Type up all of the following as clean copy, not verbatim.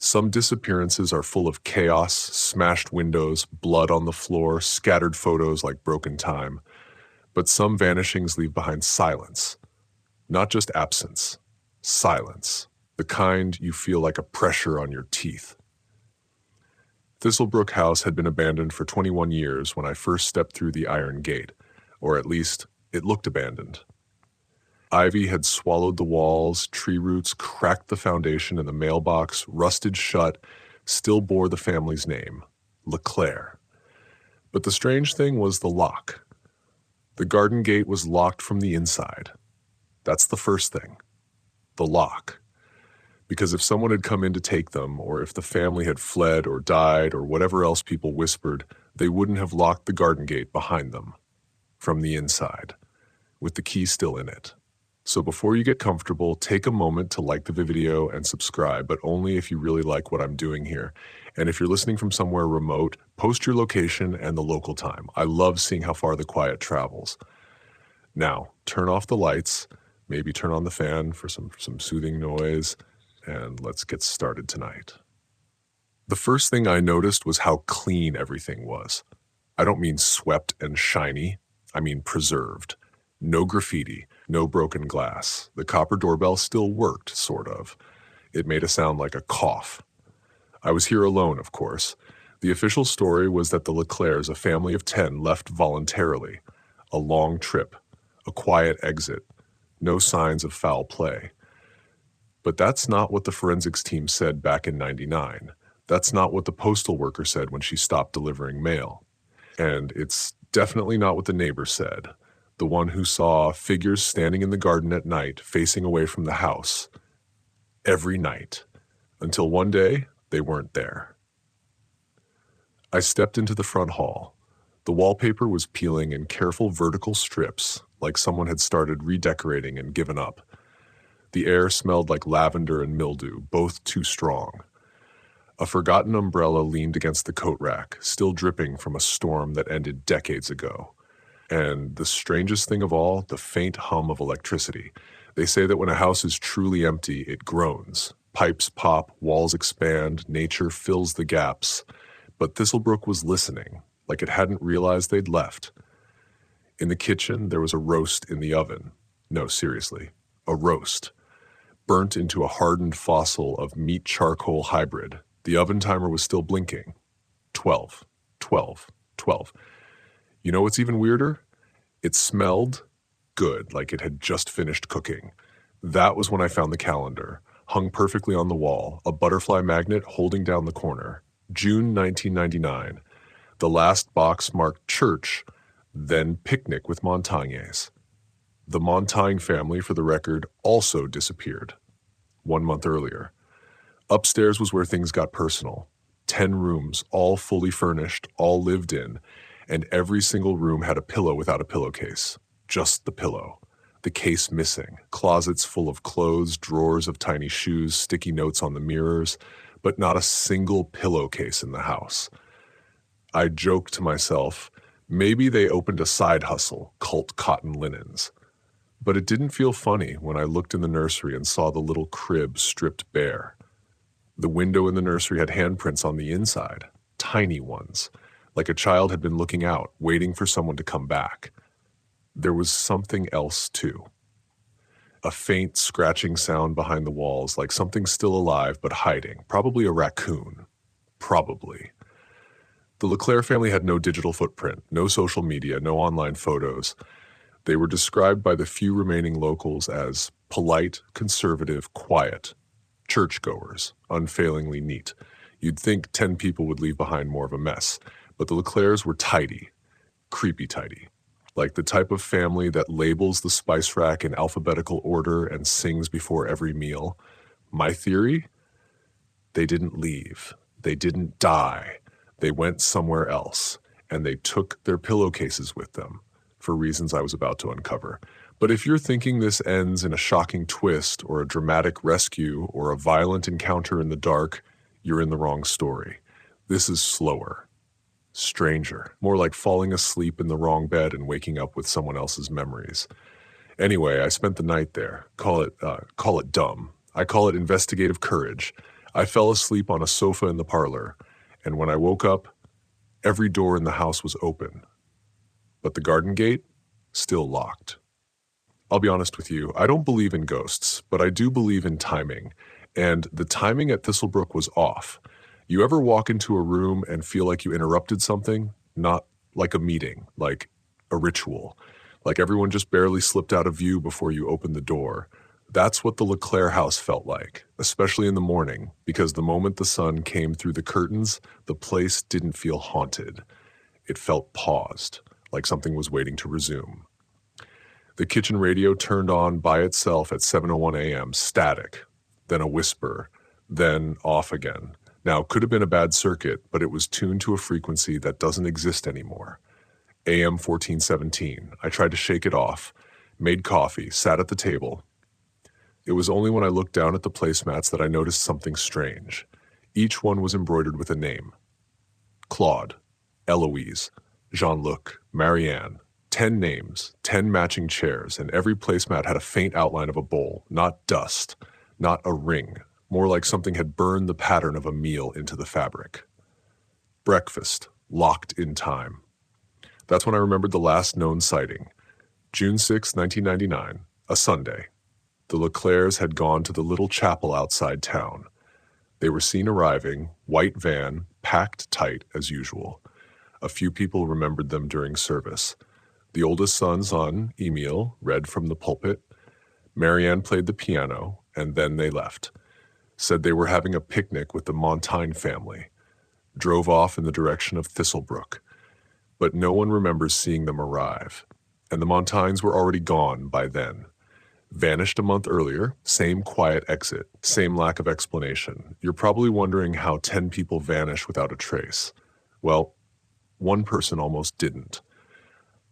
Some disappearances are full of chaos, smashed windows, blood on the floor, scattered photos like broken time. But some vanishings leave behind silence. Not just absence, silence. The kind you feel like a pressure on your teeth. Thistlebrook House had been abandoned for 21 years when I first stepped through the iron gate, or at least it looked abandoned. Ivy had swallowed the walls, tree roots cracked the foundation, and the mailbox, rusted shut, still bore the family's name, LeClaire. But the strange thing was the lock. The garden gate was locked from the inside. That's the first thing. The lock. Because if someone had come in to take them, or if the family had fled or died or whatever else people whispered, they wouldn't have locked the garden gate behind them. From the inside. With the key still in it. So before you get comfortable, take a moment to like the video and subscribe, but only if you really like what I'm doing here. And if you're listening from somewhere remote, post your location and the local time. I love seeing how far the quiet travels. Now, turn off the lights, maybe turn on the fan for some soothing noise, and let's get started tonight. The first thing I noticed was how clean everything was. I don't mean swept and shiny, I mean preserved. No graffiti, no broken glass. The copper doorbell still worked, sort of. It made a sound like a cough. I was here alone, of course. The official story was that the LeClairs, a family of 10, left voluntarily. A long trip. A quiet exit. No signs of foul play. But that's not what the forensics team said back in '99. That's not what the postal worker said when she stopped delivering mail. And it's definitely not what the neighbor said. The one who saw figures standing in the garden at night, facing away from the house. Every night. Until one day, they weren't there. I stepped into the front hall. The wallpaper was peeling in careful vertical strips, like someone had started redecorating and given up. The air smelled like lavender and mildew, both too strong. A forgotten umbrella leaned against the coat rack, still dripping from a storm that ended decades ago. And the strangest thing of all, the faint hum of electricity. They say that when a house is truly empty, it groans. Pipes pop, walls expand, nature fills the gaps. But Thistlebrook was listening, like it hadn't realized they'd left. In the kitchen, there was a roast in the oven. No, seriously, a roast. Burnt into a hardened fossil of meat charcoal hybrid. The oven timer was still blinking. 12, 12, 12. You know what's even weirder? It smelled good, like it had just finished cooking. That was when I found the calendar, hung perfectly on the wall, a butterfly magnet holding down the corner. June 1999. The last box marked church, then picnic with Montagnes. The Montaigne family, for the record, also disappeared. 1 month earlier. Upstairs was where things got personal. 10 rooms, all fully furnished, all lived in. And every single room had a pillow without a pillowcase. Just the pillow. The case missing. Closets full of clothes, drawers of tiny shoes, sticky notes on the mirrors, but not a single pillowcase in the house. I joked to myself, maybe they opened a side hustle, cult cotton linens. But it didn't feel funny when I looked in the nursery and saw the little crib stripped bare. The window in the nursery had handprints on the inside, tiny ones. Like a child had been looking out, waiting for someone to come back. There was something else, too. A faint scratching sound behind the walls, like something still alive but hiding. Probably a raccoon. Probably. The LeClaire family had no digital footprint, no social media, no online photos. They were described by the few remaining locals as polite, conservative, quiet. Churchgoers, unfailingly neat. You'd think 10 people would leave behind more of a mess. But the LeClairs were tidy, creepy tidy, like the type of family that labels the spice rack in alphabetical order and sings before every meal. My theory? They didn't leave. They didn't die. They went somewhere else, and they took their pillowcases with them, for reasons I was about to uncover. But if you're thinking this ends in a shocking twist or a dramatic rescue or a violent encounter in the dark, you're in the wrong story. This is slower. Stranger, more like falling asleep in the wrong bed and waking up with someone else's memories. Anyway, I spent the night there. Call it dumb. I call it investigative courage. I fell asleep on a sofa in the parlor, and when I woke up, every door in the house was open, but the garden gate still locked. I'll be honest with you, I don't believe in ghosts, but I do believe in timing, and the timing at Thistlebrook was off. You ever walk into a room and feel like you interrupted something? Not like a meeting, like a ritual. Like everyone just barely slipped out of view before you opened the door. That's what the LeClaire house felt like, especially in the morning, because the moment the sun came through the curtains, the place didn't feel haunted. It felt paused, like something was waiting to resume. The kitchen radio turned on by itself at 7:01 a.m., static, then a whisper, then off again. Now, could have been a bad circuit, but it was tuned to a frequency that doesn't exist anymore. AM 1417. I tried to shake it off, made coffee, sat at the table. It was only when I looked down at the placemats that I noticed something strange. Each one was embroidered with a name. Claude, Eloise, Jean-Luc, Marianne. 10 names, 10 matching chairs, and every placemat had a faint outline of a bowl, not dust, not a ring, more like something had burned the pattern of a meal into the fabric. Breakfast, locked in time. That's when I remembered the last known sighting. June 6, 1999, a Sunday. The LeClairs had gone to the little chapel outside town. They were seen arriving, white van, packed tight as usual. A few people remembered them during service. The oldest son's son, Emile, read from the pulpit. Marianne played the piano, and then they left. Said they were having a picnic with the Montaigne family. Drove off in the direction of Thistlebrook. But no one remembers seeing them arrive. And the Montaignes were already gone by then. Vanished a month earlier, same quiet exit, same lack of explanation. You're probably wondering how 10 people vanish without a trace. Well, one person almost didn't.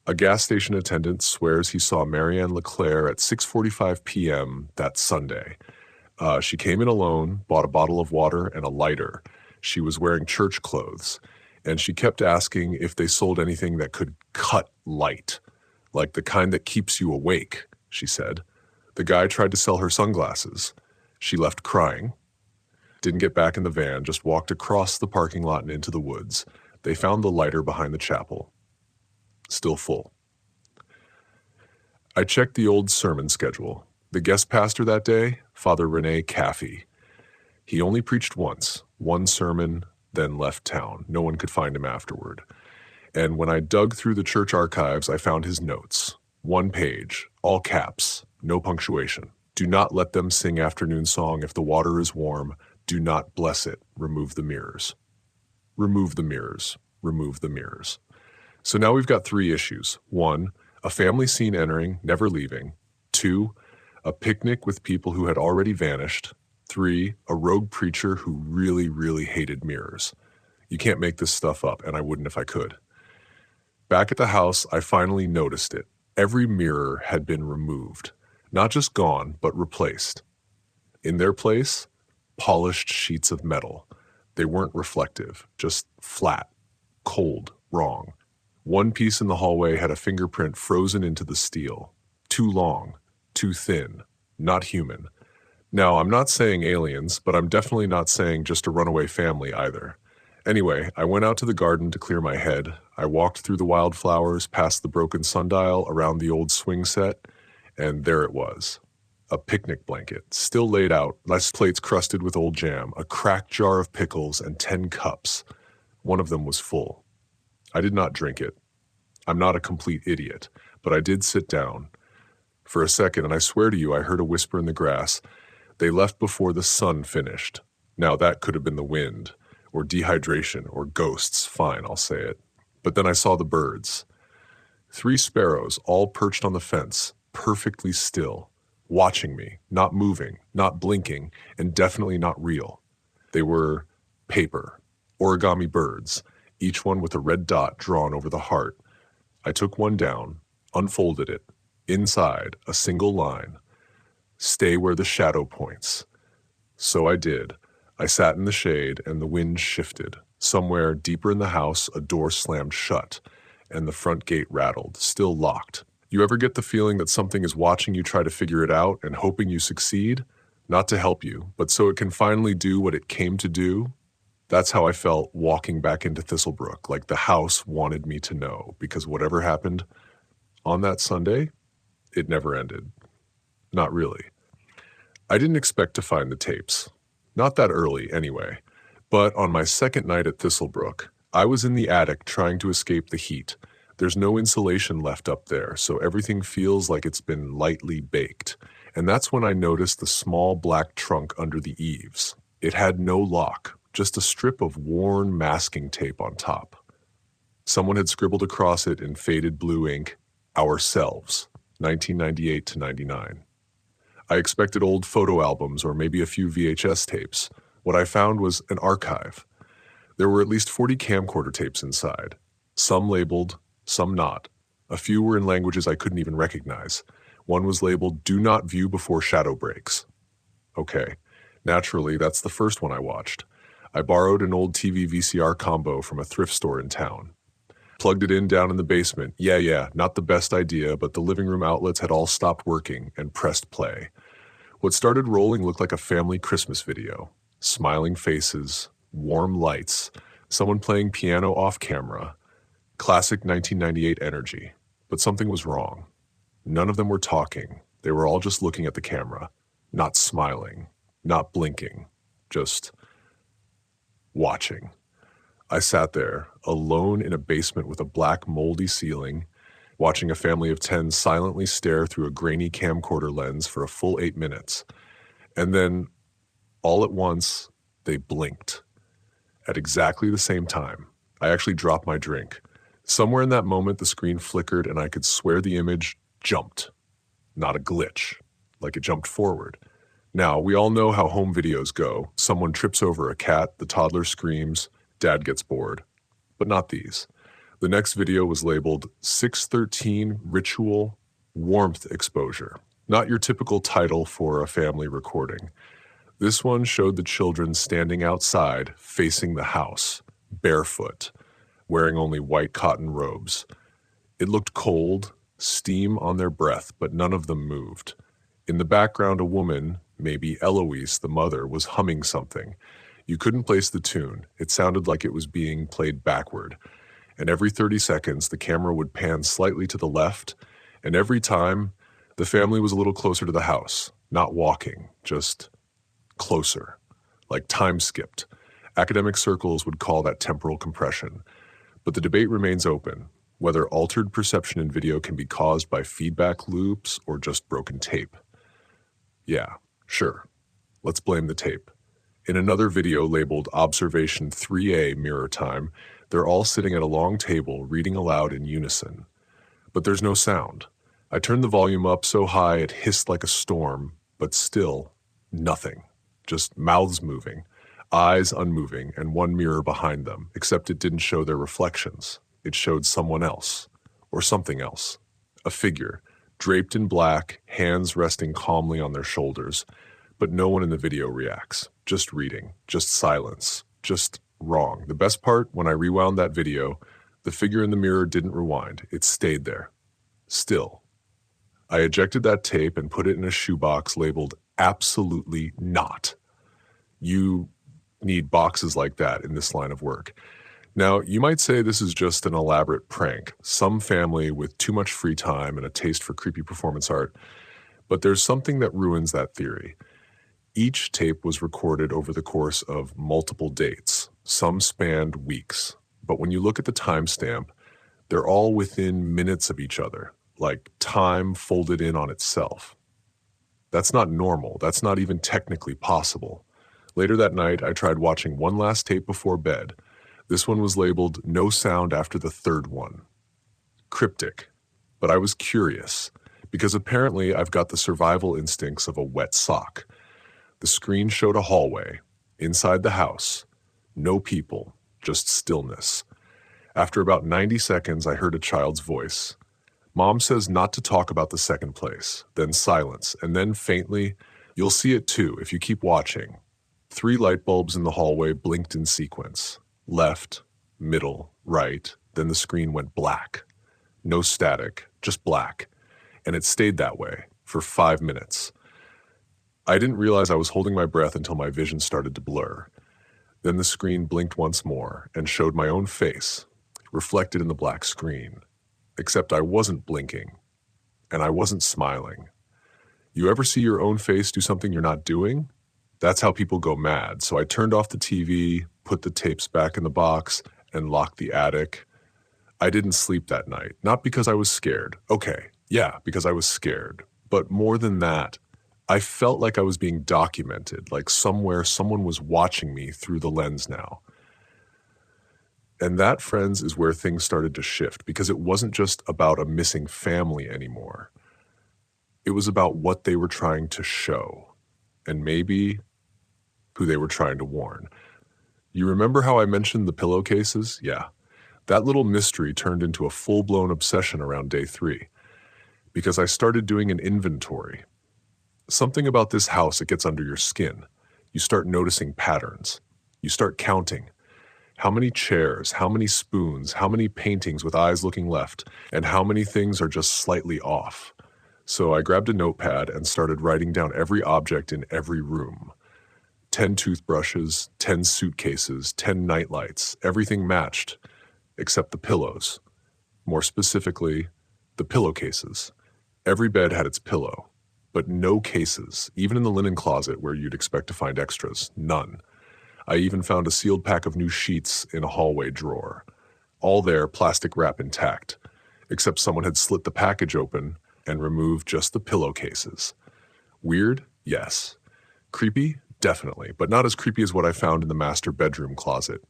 A gas station attendant swears he saw Marianne LeClaire at 6:45 p.m. that Sunday. She came in alone, bought a bottle of water and a lighter. She was wearing church clothes, and she kept asking if they sold anything that could cut light, like the kind that keeps you awake, she said. The guy tried to sell her sunglasses. She left crying. Didn't get back in the van, just walked across the parking lot and into the woods. They found the lighter behind the chapel. Still full. I checked the old sermon schedule. The guest pastor that day, Father Rene Caffey. He only preached once, one sermon, then left town. No one could find him afterward. And when I dug through the church archives, I found his notes. One page, all caps, no punctuation. Do not let them sing afternoon song if the water is warm. Do not bless it. Remove the mirrors. Remove the mirrors. Remove the mirrors. So now we've got 3 issues. 1, a family seen entering, never leaving. 2, a picnic with people who had already vanished. 3, a rogue preacher who really, really hated mirrors. You can't make this stuff up, and I wouldn't if I could. Back at the house, I finally noticed it. Every mirror had been removed. Not just gone, but replaced. In their place, polished sheets of metal. They weren't reflective, just flat, cold, wrong. One piece in the hallway had a fingerprint frozen into the steel. Too long, too thin, not human. Now, I'm not saying aliens, but I'm definitely not saying just a runaway family either. Anyway, I went out to the garden to clear my head. I walked through the wildflowers, past the broken sundial, around the old swing set, and there it was. A picnic blanket, still laid out, less plates crusted with old jam, a cracked jar of pickles, and 10 cups. One of them was full. I did not drink it. I'm not a complete idiot, but I did sit down. For a second, and I swear to you, I heard a whisper in the grass. They left before the sun finished. Now that could have been the wind, or dehydration, or ghosts. Fine, I'll say it. But then I saw the birds. 3 sparrows, all perched on the fence, perfectly still, watching me, not moving, not blinking, and definitely not real. They were paper, origami birds, each one with a red dot drawn over the heart. I took one down, unfolded it. Inside, a single line. Stay where the shadow points. So I did. I sat in the shade, and the wind shifted. Somewhere deeper in the house, a door slammed shut, and the front gate rattled, still locked. You ever get the feeling that something is watching you try to figure it out and hoping you succeed? Not to help you, but so it can finally do what it came to do. That's how I felt walking back into Thistlebrook, like the house wanted me to know, because whatever happened on that Sunday, it never ended. Not really. I didn't expect to find the tapes. Not that early, anyway. But on my second night at Thistlebrook, I was in the attic trying to escape the heat. There's no insulation left up there, so everything feels like it's been lightly baked. And that's when I noticed the small black trunk under the eaves. It had no lock, just a strip of worn masking tape on top. Someone had scribbled across it in faded blue ink, "Ourselves, 1998 to 99. I expected old photo albums or maybe a few VHS tapes. What I found was an archive. There were at least 40 camcorder tapes inside. Some labeled, some not. A few were in languages I couldn't even recognize. One was labeled, "Do not view before shadow breaks." Okay, naturally, that's the first one I watched. I borrowed an old TV VCR combo from a thrift store in town. Plugged it in down in the basement. Yeah, not the best idea, but the living room outlets had all stopped working, and pressed play. What started rolling looked like a family Christmas video. Smiling faces, warm lights, someone playing piano off camera. Classic 1998 energy. But something was wrong. None of them were talking. They were all just looking at the camera. Not smiling. Not blinking. Just watching. I sat there, alone in a basement with a black moldy ceiling, watching a family of 10 silently stare through a grainy camcorder lens for a full 8 minutes. And then, all at once, they blinked. At exactly the same time. I actually dropped my drink. Somewhere in that moment, the screen flickered and I could swear the image jumped. Not a glitch, like it jumped forward. Now, we all know how home videos go. Someone trips over a cat, the toddler screams, Dad gets bored. But not these. The next video was labeled 613 Ritual Warmth Exposure. Not your typical title for a family recording. This one showed the children standing outside, facing the house, barefoot, wearing only white cotton robes. It looked cold, steam on their breath, but none of them moved. In the background, a woman, maybe Eloise, the mother, was humming something. You couldn't place the tune. It sounded like it was being played backward. And every 30 seconds, the camera would pan slightly to the left, and every time, the family was a little closer to the house. Not walking, just closer. Like time skipped. Academic circles would call that temporal compression. But the debate remains open, whether altered perception in video can be caused by feedback loops or just broken tape. Yeah, sure. Let's blame the tape. In another video labeled Observation 3A Mirror Time, they're all sitting at a long table reading aloud in unison. But there's no sound. I turned the volume up so high it hissed like a storm, but still, nothing. Just mouths moving, eyes unmoving, and one mirror behind them, except it didn't show their reflections. It showed someone else, or something else. A figure, draped in black, hands resting calmly on their shoulders. But no one in the video reacts. Just reading, just silence, just wrong. The best part, when I rewound that video, the figure in the mirror didn't rewind. It stayed there. Still. I ejected that tape and put it in a shoebox labeled Absolutely Not. You need boxes like that in this line of work. Now, you might say this is just an elaborate prank, some family with too much free time and a taste for creepy performance art, but there's something that ruins that theory. Each tape was recorded over the course of multiple dates. Some spanned weeks. But when you look at the timestamp, they're all within minutes of each other, like time folded in on itself. That's not normal. That's not even technically possible. Later that night, I tried watching one last tape before bed. This one was labeled No Sound After the Third One. Cryptic. But I was curious, because apparently I've got the survival instincts of a wet sock. The screen showed a hallway, inside the house. No people, just stillness. After about 90 seconds, I heard a child's voice. Mom says not to talk about the second place, then silence, and then faintly, "You'll see it too if you keep watching." 3 light bulbs in the hallway blinked in sequence. Left, middle, right, then the screen went black. No static, just black. And it stayed that way for 5 minutes. I didn't realize I was holding my breath until my vision started to blur. Then the screen blinked once more and showed my own face, reflected in the black screen. Except I wasn't blinking, and I wasn't smiling. You ever see your own face do something you're not doing? That's how people go mad. So I turned off the TV, put the tapes back in the box, and locked the attic. I didn't sleep that night, not because I was scared. Okay, yeah, because I was scared. But more than that, I felt like I was being documented, like somewhere someone was watching me through the lens now. And that, friends, is where things started to shift, because it wasn't just about a missing family anymore. It was about what they were trying to show, and maybe who they were trying to warn. You remember how I mentioned the pillowcases? Yeah. That little mystery turned into a full-blown obsession around day 3, because I started doing an inventory. Something about this house, it gets under your skin. You start noticing patterns. You start counting. How many chairs, how many spoons, how many paintings with eyes looking left, and how many things are just slightly off. So I grabbed a notepad and started writing down every object in every room. 10 toothbrushes, 10 suitcases, 10 nightlights, everything matched, except the pillows. More specifically, the pillowcases. Every bed had its pillow, but no cases, even in the linen closet where you'd expect to find extras, none. I even found a sealed pack of new sheets in a hallway drawer. All there, plastic wrap intact, except someone had slit the package open and removed just the pillowcases. Weird? Yes. Creepy? Definitely, but not as creepy as what I found in the master bedroom closet.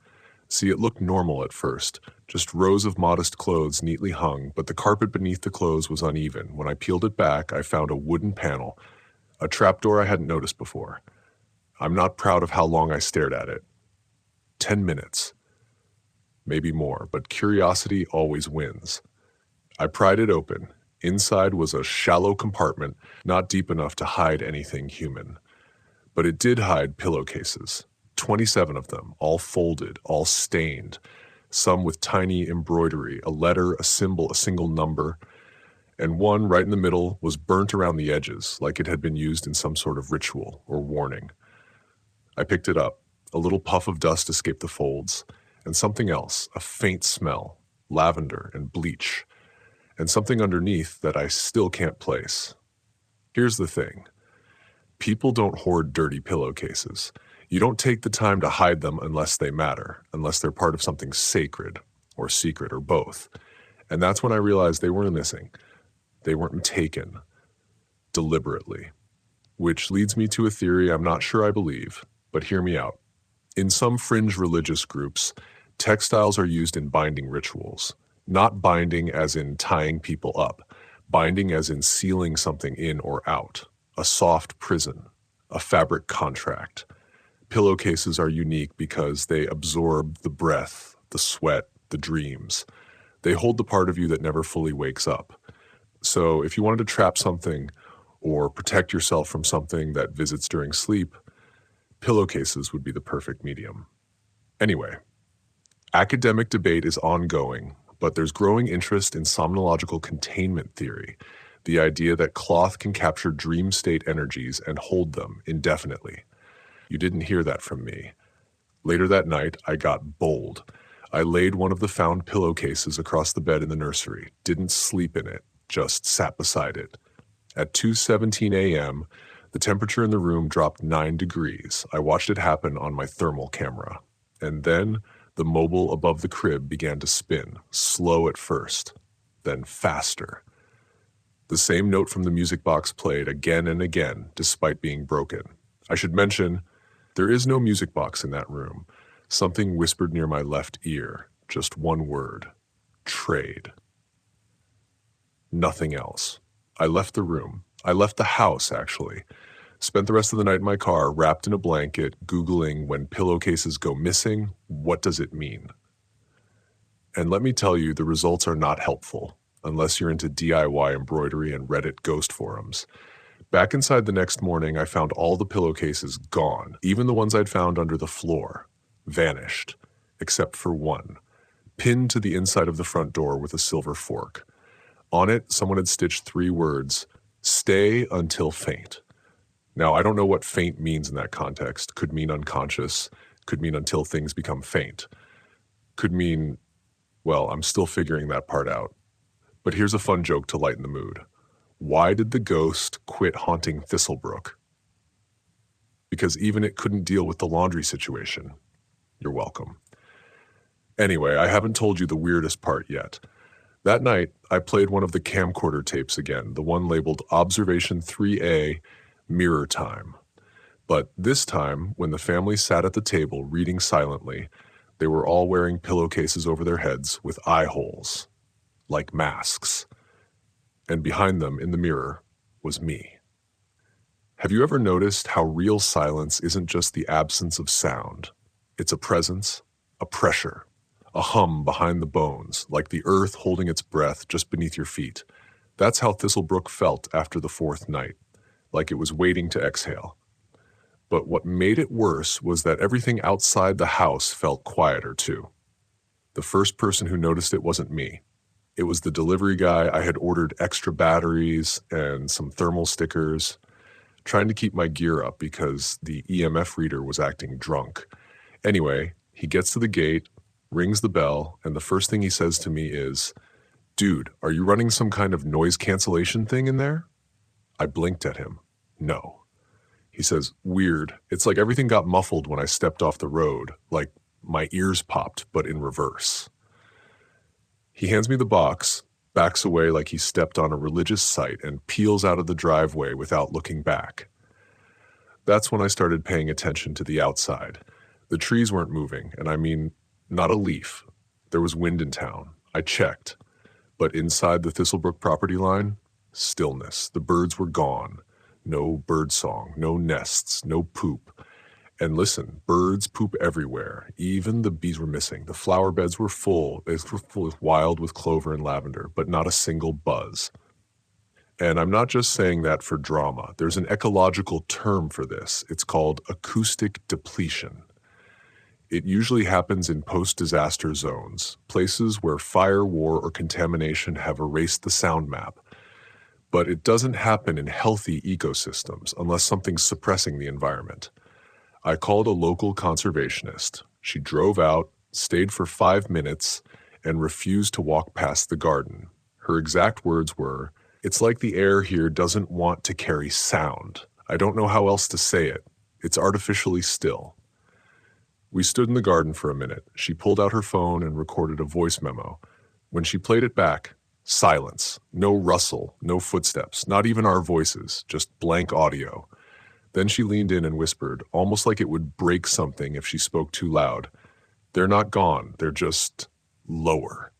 See, it looked normal at first, just rows of modest clothes neatly hung, but the carpet beneath the clothes was uneven. When I peeled it back, I found a wooden panel, a trapdoor I hadn't noticed before. I'm not proud of how long I stared at it. 10 minutes. Maybe more, but curiosity always wins. I pried it open. Inside was a shallow compartment, not deep enough to hide anything human. But it did hide pillowcases. 27 of them, all folded, all stained, some with tiny embroidery, a letter, a symbol, a single number, and one right in the middle was burnt around the edges, like it had been used in some sort of ritual or warning. I picked it up. A little puff of dust escaped the folds, and something else, a faint smell, lavender and bleach, and something underneath that I still can't place. Here's the thing. People don't hoard dirty pillowcases. You don't take the time to hide them unless they matter, unless they're part of something sacred or secret or both. And that's when I realized they weren't missing. They weren't taken deliberately. Which leads me to a theory I'm not sure I believe, but hear me out. In some fringe religious groups, textiles are used in binding rituals. Not binding as in tying people up, binding as in sealing something in or out. A soft prison, a fabric contract. Pillowcases are unique because they absorb the breath, the sweat, the dreams. They hold the part of you that never fully wakes up. So if you wanted to trap something or protect yourself from something that visits during sleep, pillowcases would be the perfect medium. Anyway, academic debate is ongoing, but there's growing interest in somnological containment theory, the idea that cloth can capture dream state energies and hold them indefinitely. You didn't hear that from me. Later that night, I got bold. I laid one of the found pillowcases across the bed in the nursery, didn't sleep in it, just sat beside it. At 2:17 a.m., the temperature in the room dropped 9 degrees. I watched it happen on my thermal camera. And then the mobile above the crib began to spin, slow at first, then faster. The same note from the music box played again and again, despite being broken. I should mention, there is no music box in that room. Something whispered near my left ear, just one word: trade. Nothing else. I left the room. I left the house, actually. Spent the rest of the night in my car, wrapped in a blanket, Googling when pillowcases go missing, what does it mean? And let me tell you, the results are not helpful, unless you're into DIY embroidery and Reddit ghost forums. Back inside the next morning, I found all the pillowcases gone, even the ones I'd found under the floor. Vanished, except for one, pinned to the inside of the front door with a silver fork. On it, someone had stitched 3 words, "Stay until faint." Now, I don't know what faint means in that context. Could mean unconscious, could mean until things become faint, could mean, well, I'm still figuring that part out. But here's a fun joke to lighten the mood. Why did the ghost quit haunting Thistlebrook? Because even it couldn't deal with the laundry situation. You're welcome. Anyway, I haven't told you the weirdest part yet. That night, I played one of the camcorder tapes again, the one labeled Observation 3A, Mirror Time. But this time, when the family sat at the table reading silently, they were all wearing pillowcases over their heads with eye holes, like masks. And behind them, in the mirror, was me. Have you ever noticed how real silence isn't just the absence of sound? It's a presence, a pressure, a hum behind the bones, like the earth holding its breath just beneath your feet. That's how Thistlebrook felt after the fourth night, like it was waiting to exhale. But what made it worse was that everything outside the house felt quieter too. The first person who noticed it wasn't me. It was the delivery guy. I had ordered extra batteries and some thermal stickers, trying to keep my gear up because the EMF reader was acting drunk. Anyway, he gets to the gate, rings the bell, and the first thing he says to me is, "Dude, are you running some kind of noise cancellation thing in there?" I blinked at him. No. He says, "Weird. It's like everything got muffled when I stepped off the road, like my ears popped, but in reverse." He hands me the box, backs away like he stepped on a religious site, and peels out of the driveway without looking back. That's when I started paying attention to the outside. The trees weren't moving, and I mean, not a leaf. There was wind in town. I checked. But inside the Thistlebrook property line, stillness. The birds were gone. No bird song, no nests, no poop. And listen, birds poop everywhere. Even the bees were missing. The flower beds were full. They were full of wild with clover and lavender, but not a single buzz. And I'm not just saying that for drama. There's an ecological term for this. It's called acoustic depletion. It usually happens in post-disaster zones, places where fire, war, or contamination have erased the sound map. But it doesn't happen in healthy ecosystems unless something's suppressing the environment. I called a local conservationist. She drove out, stayed for 5 minutes, and refused to walk past the garden. Her exact words were, "It's like the air here doesn't want to carry sound. I don't know how else to say it. It's artificially still." We stood in the garden for a minute. She pulled out her phone and recorded a voice memo. When she played it back, silence. No rustle, no footsteps, not even our voices, just blank audio. Then she leaned in and whispered, almost like it would break something if she spoke too loud, "They're not gone, they're just lower."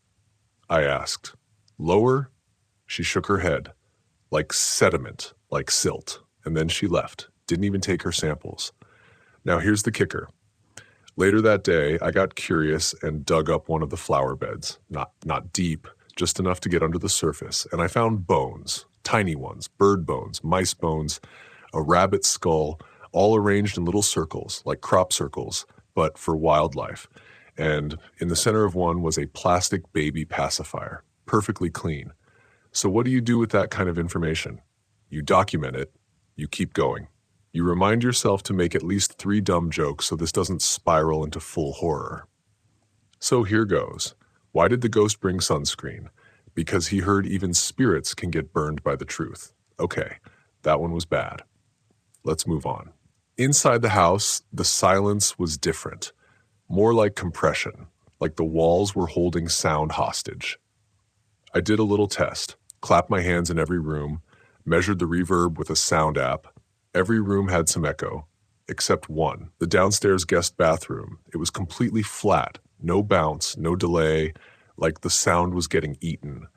I asked, "Lower?" She shook her head, like sediment, like silt, and then she left, didn't even take her samples. Now here's the kicker. Later that day, I got curious and dug up one of the flower beds, not deep, just enough to get under the surface, and I found bones, tiny ones, bird bones, mice bones, a rabbit skull, all arranged in little circles, like crop circles, but for wildlife. And in the center of one was a plastic baby pacifier, perfectly clean. So what do you do with that kind of information? You document it, you keep going. You remind yourself to make at least 3 dumb jokes so this doesn't spiral into full horror. So here goes. Why did the ghost bring sunscreen? Because he heard even spirits can get burned by the truth. Okay, that one was bad. Let's move on. Inside the house, the silence was different. More like compression, like the walls were holding sound hostage. I did a little test, clapped my hands in every room, measured the reverb with a sound app. Every room had some echo, except one, the downstairs guest bathroom. It was completely flat, no bounce, no delay, like the sound was getting eaten.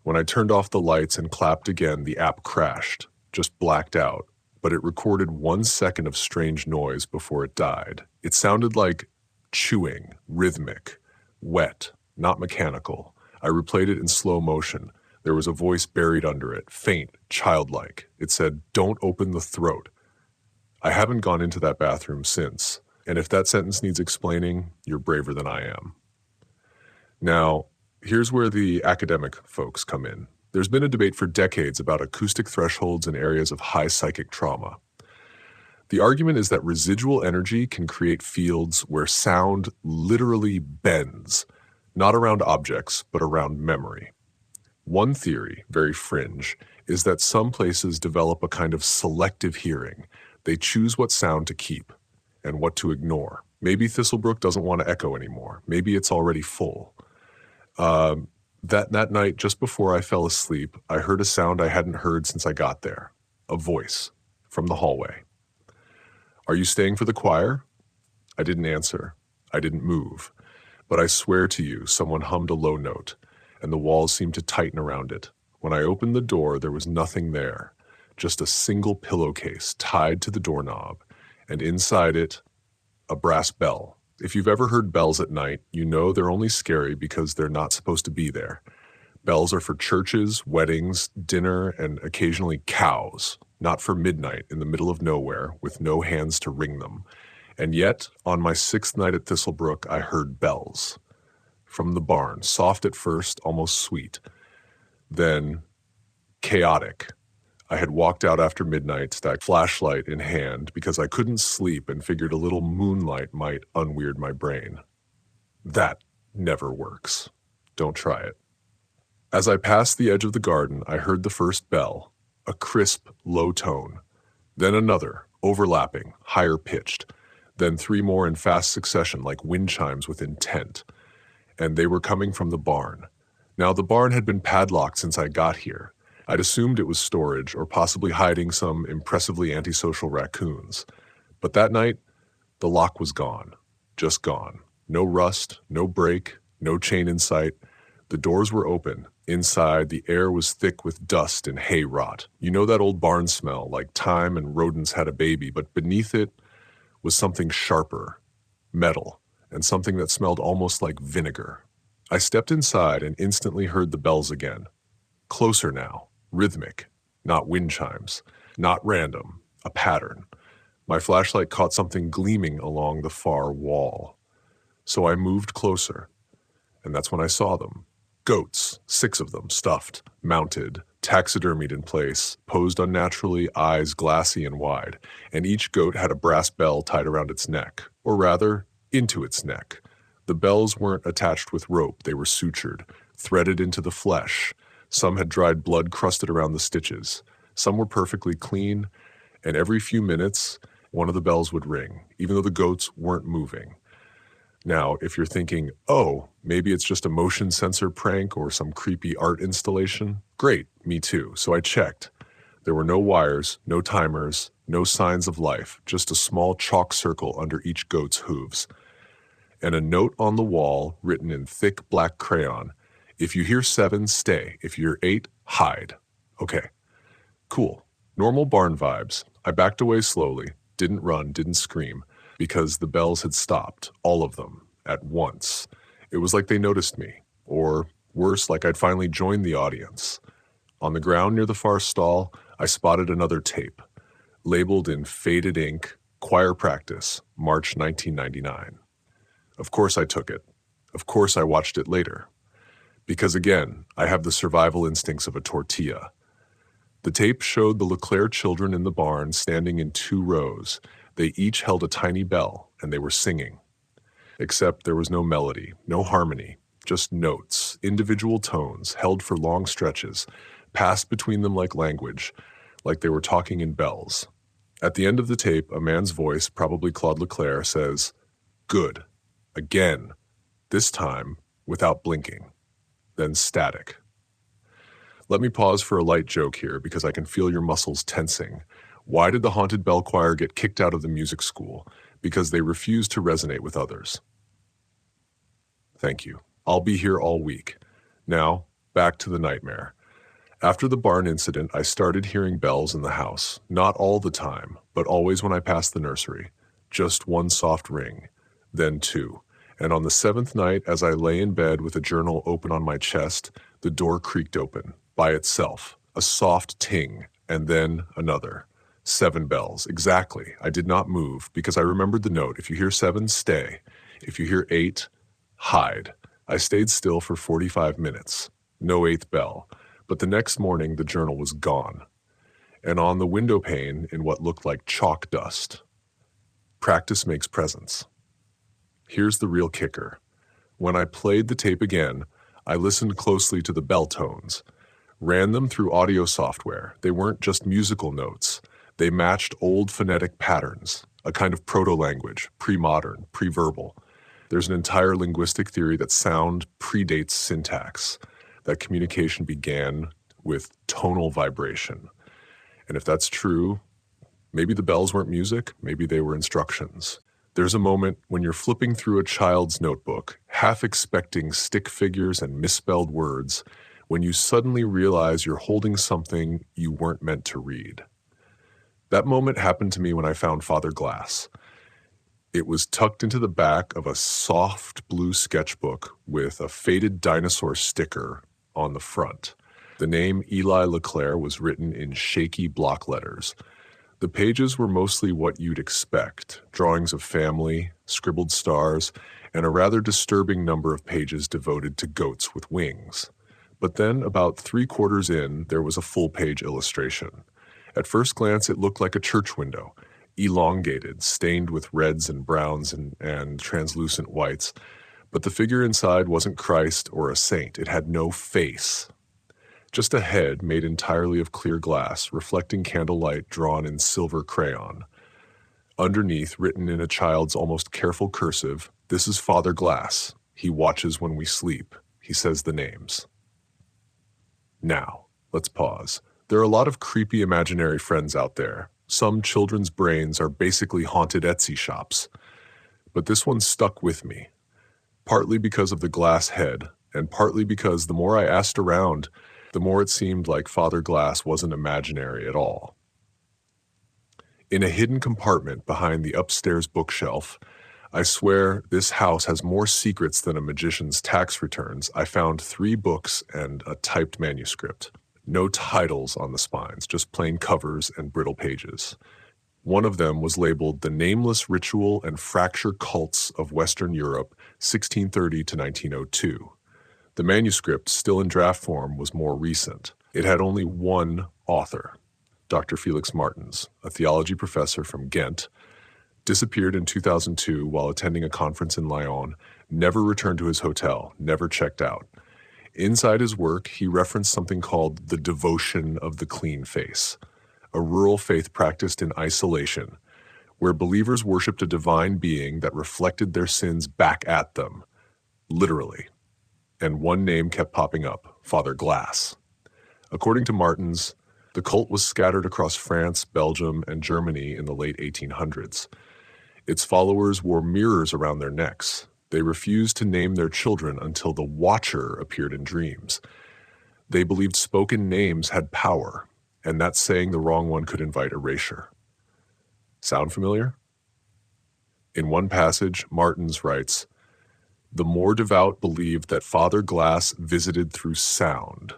When I turned off the lights and clapped again, the app crashed, just blacked out, but it recorded 1 second of strange noise before it died. It sounded like chewing, rhythmic, wet, not mechanical. I replayed it in slow motion. There was a voice buried under it, faint, childlike. It said, "Don't open the throat." I haven't gone into that bathroom since, and if that sentence needs explaining, you're braver than I am. Now, here's where the academic folks come in. There's been a debate for decades about acoustic thresholds in areas of high psychic trauma. The argument is that residual energy can create fields where sound literally bends, not around objects, but around memory. One theory, very fringe, is that some places develop a kind of selective hearing. They choose what sound to keep and what to ignore. Maybe Thistlebrook doesn't want to echo anymore. Maybe it's already full. That night, just before I fell asleep, I heard a sound I hadn't heard since I got there. A voice from the hallway. "Are you staying for the choir?" I didn't answer. I didn't move. But I swear to you, someone hummed a low note, and the walls seemed to tighten around it. When I opened the door, there was nothing there, just a single pillowcase tied to the doorknob, and inside it, a brass bell. If you've ever heard bells at night, you know they're only scary because they're not supposed to be there. Bells are for churches, weddings, dinner, and occasionally cows, not for midnight in the middle of nowhere with no hands to ring them. And yet, on my 6th night at Thistlebrook, I heard bells. From the barn, soft at first, almost sweet. Then, chaotic. I had walked out after midnight, stacked flashlight in hand, because I couldn't sleep and figured a little moonlight might unweird my brain. That never works. Don't try it. As I passed the edge of the garden, I heard the first bell, a crisp, low tone. Then another, overlapping, higher pitched. Then 3 more in fast succession like wind chimes with intent. And they were coming from the barn. Now, the barn had been padlocked since I got here. I'd assumed it was storage or possibly hiding some impressively antisocial raccoons. But that night, the lock was gone. Just gone. No rust, no break, no chain in sight. The doors were open. Inside, the air was thick with dust and hay rot. You know that old barn smell, like time and rodents had a baby, but beneath it was something sharper, metal, and something that smelled almost like vinegar. I stepped inside and instantly heard the bells again. Closer now, rhythmic, not wind chimes, not random, a pattern. My flashlight caught something gleaming along the far wall. So I moved closer, and that's when I saw them. Goats, 6 of them, stuffed, mounted, taxidermied in place, posed unnaturally, eyes glassy and wide, and each goat had a brass bell tied around its neck, or rather, into its neck. The bells weren't attached with rope, they were sutured, threaded into the flesh. Some had dried blood crusted around the stitches. Some were perfectly clean, and every few minutes, one of the bells would ring, even though the goats weren't moving. Now, if you're thinking, oh, maybe it's just a motion sensor prank or some creepy art installation, great, me too. So I checked. There were no wires, no timers, no signs of life, just a small chalk circle under each goat's hooves. And a note on the wall written in thick black crayon. If you hear 7, stay. If you hear 8, hide. Okay, cool. Normal barn vibes. I backed away slowly, didn't run, didn't scream, because the bells had stopped, all of them, at once. It was like they noticed me, or worse, like I'd finally joined the audience. On the ground near the far stall, I spotted another tape, labeled in faded ink, Choir Practice, March 1999. Of course I took it. Of course I watched it later. Because again, I have the survival instincts of a tortilla. The tape showed the LeClaire children in the barn standing in 2 rows. They each held a tiny bell, and they were singing. Except there was no melody, no harmony, just notes, individual tones, held for long stretches, passed between them like language, like they were talking in bells. At the end of the tape, a man's voice, probably Claude LeClaire, says, "Good. Again. This time, without blinking." Then static. Let me pause for a light joke here because I can feel your muscles tensing. Why did the Haunted Bell Choir get kicked out of the music school? Because they refused to resonate with others. Thank you. I'll be here all week. Now, back to the nightmare. After the barn incident, I started hearing bells in the house. Not all the time, but always when I passed the nursery. Just 1 soft ring, then 2. And on the 7th night, as I lay in bed with a journal open on my chest, the door creaked open, by itself, a soft ting, and then another. 7 bells, exactly. I did not move, because I remembered the note. If you hear 7, stay. If you hear 8, hide. I stayed still for 45 minutes. No 8th bell. But the next morning, the journal was gone. and on the window pane in what looked like chalk dust. Practice makes presence. Here's the real kicker. When I played the tape again, I listened closely to the bell tones, ran them through audio software. They weren't just musical notes. They matched old phonetic patterns, a kind of proto-language, pre-modern, pre-verbal. There's an entire linguistic theory that sound predates syntax, that communication began with tonal vibration. And if that's true, maybe the bells weren't music, maybe they were instructions. There's a moment when you're flipping through a child's notebook, half expecting stick figures and misspelled words, when you suddenly realize you're holding something you weren't meant to read. That moment happened to me when I found Father Glass. It was tucked into the back of a soft blue sketchbook with a faded dinosaur sticker on the front. The name Eli LeClaire was written in shaky block letters. The pages were mostly what you'd expect, drawings of family, scribbled stars, and a rather disturbing number of pages devoted to goats with wings. But then, about 3/4 in, there was a full-page illustration. At first glance, it looked like a church window, elongated, stained with reds and browns and translucent whites. But the figure inside wasn't Christ or a saint. It had no face. Just a head made entirely of clear glass, reflecting candlelight drawn in silver crayon. Underneath, written in a child's almost careful cursive, "This is Father Glass. He watches when we sleep. He says the names." Now, let's pause. There are a lot of creepy imaginary friends out there. Some children's brains are basically haunted Etsy shops. But this one stuck with me, partly because of the glass head, and partly because the more I asked around, the more it seemed like Father Glass wasn't imaginary at all. In a hidden compartment behind the upstairs bookshelf, I swear this house has more secrets than a magician's tax returns, I found 3 books and a typed manuscript. No titles on the spines, just plain covers and brittle pages. One of them was labeled The Nameless Ritual and Fracture Cults of Western Europe, 1630 to 1902. The manuscript, still in draft form, was more recent. It had only one author, Dr. Felix Martens, a theology professor from Ghent, disappeared in 2002 while attending a conference in Lyon, never returned to his hotel, never checked out. Inside his work, he referenced something called the devotion of the clean face, a rural faith practiced in isolation, where believers worshipped a divine being that reflected their sins back at them, literally. And one name kept popping up, Father Glass. According to Martens, the cult was scattered across France, Belgium, and Germany in the late 1800s. Its followers wore mirrors around their necks. They refused to name their children until the Watcher appeared in dreams. They believed spoken names had power, and that saying the wrong one could invite erasure. Sound familiar? In one passage, Martens writes, "The more devout believed that Father Glass visited through sound,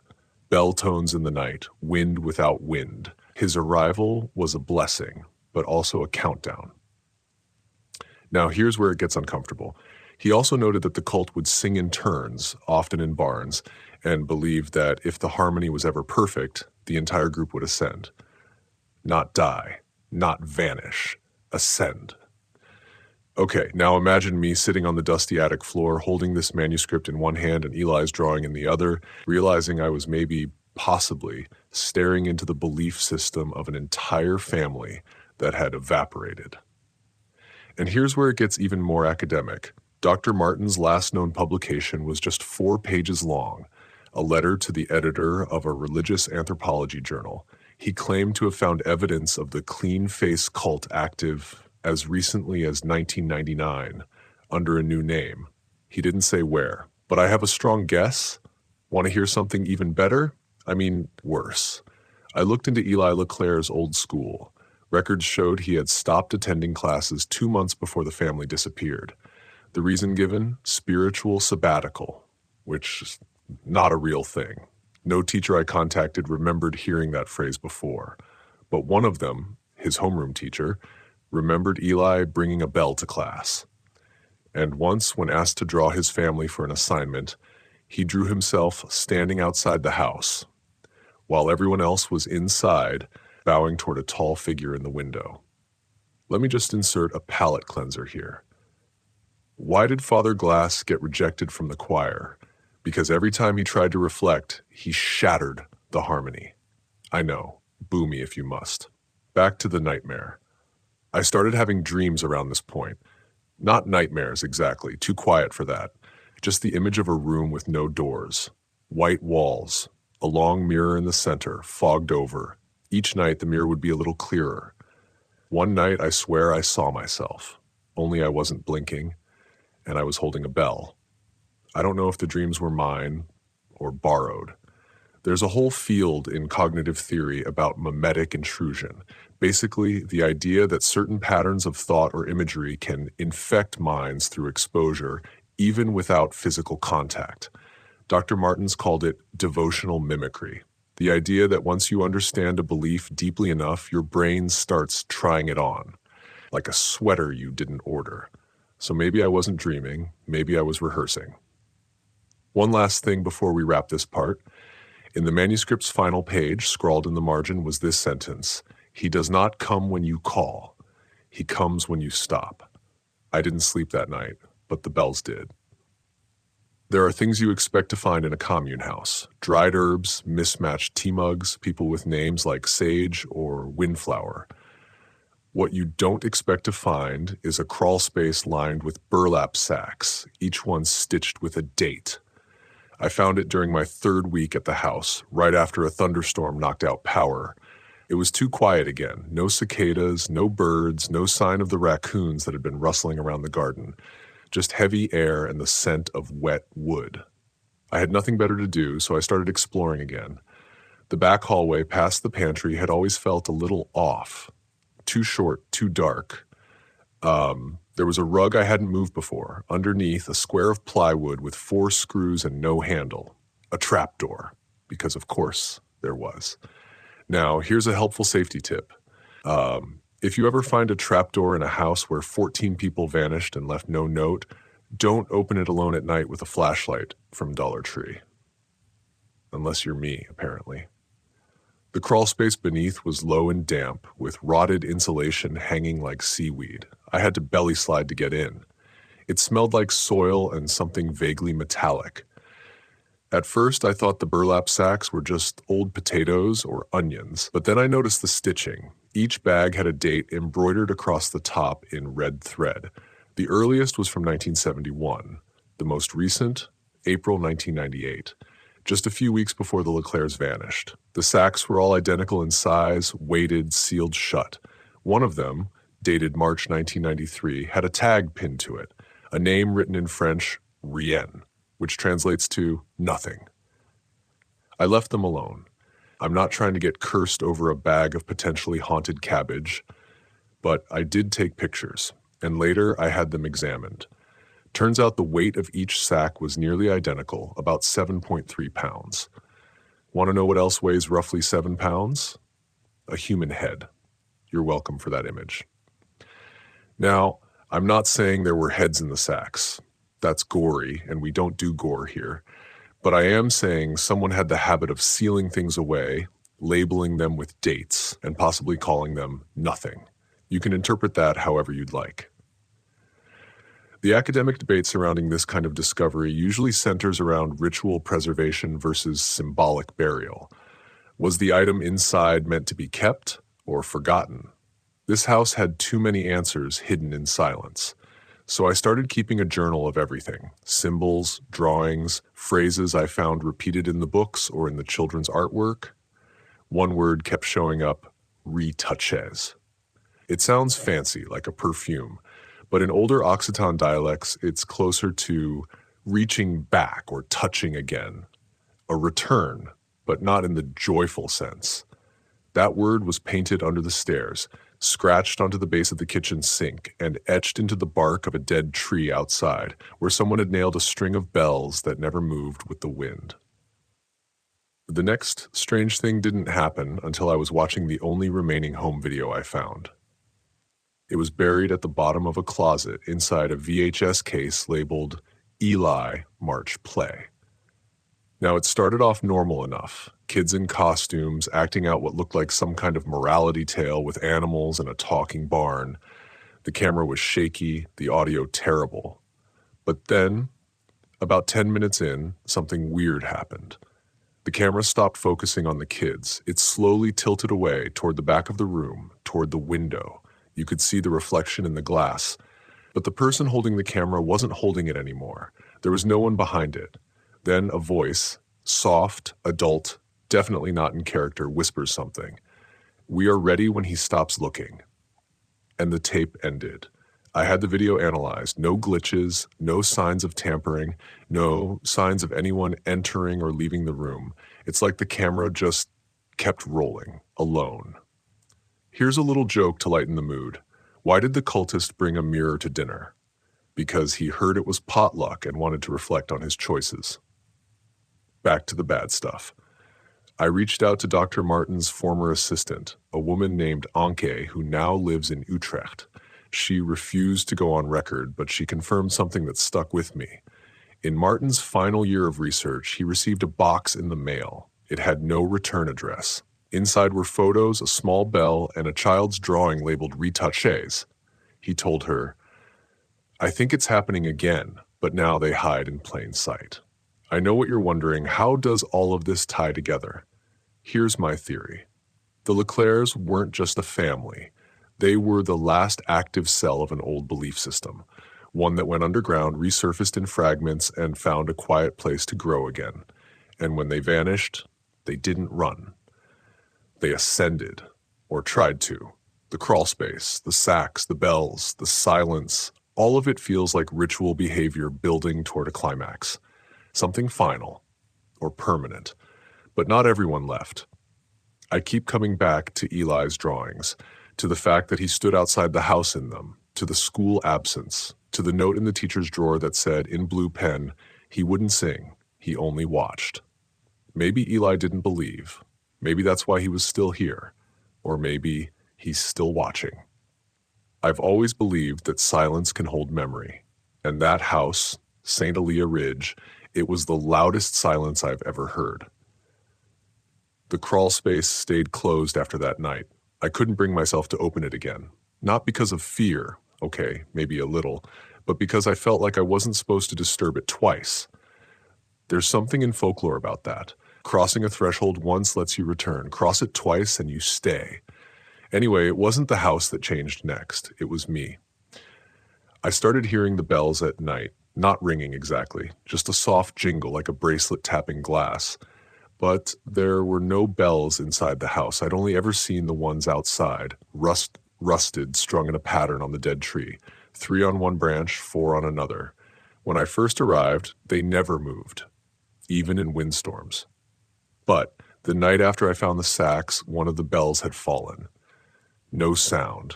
bell tones in the night, wind without wind. His arrival was a blessing, but also a countdown." Now here's where it gets uncomfortable. He also noted that the cult would sing in turns, often in barns, and believed that if the harmony was ever perfect, the entire group would ascend. Not die, not vanish, ascend. Okay, now imagine me sitting on the dusty attic floor, holding this manuscript in one hand and Eli's drawing in the other, realizing I was possibly, staring into the belief system of an entire family that had evaporated. And here's where it gets even more academic. Dr. Martens' last known publication was just 4 pages long, a letter to the editor of a religious anthropology journal. He claimed to have found evidence of the clean face cult active as recently as 1999, under a new name. He didn't say where, but I have a strong guess. Want to hear something even better? I mean, worse. I looked into Eli LeClaire's old school. Records showed he had stopped attending classes 2 months before the family disappeared. The reason given? Spiritual sabbatical, which is not a real thing. No teacher I contacted remembered hearing that phrase before. But one of them, his homeroom teacher, remembered Eli bringing a bell to class. And once, when asked to draw his family for an assignment, he drew himself standing outside the house. While everyone else was inside, bowing toward a tall figure in the window. Let me just insert a palate cleanser here. Why did Father Glass get rejected from the choir? Because every time he tried to reflect, he shattered the harmony. I know, boo me if you must. Back to the nightmare. I started having dreams around this point. Not nightmares exactly, too quiet for that. Just the image of a room with no doors, white walls, a long mirror in the center, fogged over. Each night the mirror would be a little clearer. One night I swear I saw myself, only I wasn't blinking, and I was holding a bell. I don't know if the dreams were mine or borrowed. There's a whole field in cognitive theory about mimetic intrusion. Basically, the idea that certain patterns of thought or imagery can infect minds through exposure, even without physical contact. Dr. Martens called it devotional mimicry. The idea that once you understand a belief deeply enough, your brain starts trying it on, like a sweater you didn't order. So maybe I wasn't dreaming, maybe I was rehearsing. One last thing before we wrap this part. In the manuscript's final page, scrawled in the margin, was this sentence: "He does not come when you call. He comes when you stop." I didn't sleep that night, but the bells did. There are things you expect to find in a commune house: dried herbs, mismatched tea mugs, people with names like Sage or Windflower. What you don't expect to find is a crawl space lined with burlap sacks, each one stitched with a date. I found it during my third week at the house, right after a thunderstorm knocked out power. It was too quiet again. No cicadas, no birds, no sign of the raccoons that had been rustling around the garden. Just heavy air and the scent of wet wood. I had nothing better to do, so I started exploring again. The back hallway past the pantry had always felt a little off. Too short, too dark. There was a rug I hadn't moved before. Underneath, a square of plywood with 4 screws and no handle. A trapdoor, because of course there was. Now, here's a helpful safety tip. If you ever find a trapdoor in a house where 14 people vanished and left no note, don't open it alone at night with a flashlight from Dollar Tree. Unless you're me, apparently. The crawl space beneath was low and damp, with rotted insulation hanging like seaweed. I had to belly slide to get in. It smelled like soil and something vaguely metallic. At first, I thought the burlap sacks were just old potatoes or onions, but then I noticed the stitching. Each bag had a date embroidered across the top in red thread. The earliest was from 1971. The most recent, April 1998. Just a few weeks before the Leclercs vanished. The sacks were all identical in size, weighted, sealed shut. One of them, dated March 1993, had a tag pinned to it, a name written in French, Rien, which translates to nothing. I left them alone. I'm not trying to get cursed over a bag of potentially haunted cabbage, but I did take pictures, and later I had them examined. Turns out the weight of each sack was nearly identical, about 7.3 pounds. Want to know what else weighs roughly 7 pounds? A human head. You're welcome for that image. Now, I'm not saying there were heads in the sacks. That's gory, and we don't do gore here. But I am saying someone had the habit of sealing things away, labeling them with dates, and possibly calling them nothing. You can interpret that however you'd like. The academic debate surrounding this kind of discovery usually centers around ritual preservation versus symbolic burial. Was the item inside meant to be kept or forgotten? This house had too many answers hidden in silence. So I started keeping a journal of everything: symbols, drawings, phrases I found repeated in the books or in the children's artwork. One word kept showing up: retouches. It sounds fancy, like a perfume, but in older Occitan dialects, it's closer to reaching back or touching again. A return, but not in the joyful sense. That word was painted under the stairs, scratched onto the base of the kitchen sink, and etched into the bark of a dead tree outside, where someone had nailed a string of bells that never moved with the wind. The next strange thing didn't happen until I was watching the only remaining home video I found. It was buried at the bottom of a closet inside a VHS case labeled Eli March Play. Now, it started off normal enough. Kids in costumes acting out what looked like some kind of morality tale with animals and a talking barn. The camera was shaky, the audio terrible. But then, about 10 minutes in, something weird happened. The camera stopped focusing on the kids. It slowly tilted away toward the back of the room, toward the window. You could see the reflection in the glass. But the person holding the camera wasn't holding it anymore. There was no one behind it. Then a voice, soft, adult, definitely not in character, whispers something. "We are ready when he stops looking." And the tape ended. I had the video analyzed. No glitches, no signs of tampering, no signs of anyone entering or leaving the room. It's like the camera just kept rolling, alone. Here's a little joke to lighten the mood. Why did the cultist bring a mirror to dinner? Because he heard it was potluck and wanted to reflect on his choices. Back to the bad stuff. I reached out to Dr. Martin's former assistant, a woman named Anke, who now lives in Utrecht. She refused to go on record, but she confirmed something that stuck with me. In Martin's final year of research, he received a box in the mail. It had no return address. Inside were photos, a small bell, and a child's drawing labeled retouches. He told her, "I think it's happening again, but now they hide in plain sight." I know what you're wondering. How does all of this tie together? Here's my theory. The Leclercs weren't just a family. They were the last active cell of an old belief system, one that went underground, resurfaced in fragments, and found a quiet place to grow again. And when they vanished, they didn't run. They ascended, or tried to. The crawl space, the sacks, the bells, the silence, all of it feels like ritual behavior building toward a climax. Something final, or permanent. But not everyone left. I keep coming back to Eli's drawings, to the fact that he stood outside the house in them, to the school absence, to the note in the teacher's drawer that said, in blue pen, he wouldn't sing, he only watched. Maybe Eli didn't believe. Maybe that's why he was still here. Or maybe he's still watching. I've always believed that silence can hold memory. And that house, St. Elia Ridge, it was the loudest silence I've ever heard. The crawl space stayed closed after that night. I couldn't bring myself to open it again. Not because of fear, okay, maybe a little, but because I felt like I wasn't supposed to disturb it twice. There's something in folklore about that. Crossing a threshold once lets you return. Cross it twice and you stay. Anyway, it wasn't the house that changed next. It was me. I started hearing the bells at night, not ringing exactly, just a soft jingle like a bracelet tapping glass. But there were no bells inside the house. I'd only ever seen the ones outside, rusted, strung in a pattern on the dead tree. 3 on one branch, 4 on another. When I first arrived, they never moved, even in windstorms. But the night after I found the sacks, one of the bells had fallen. No sound.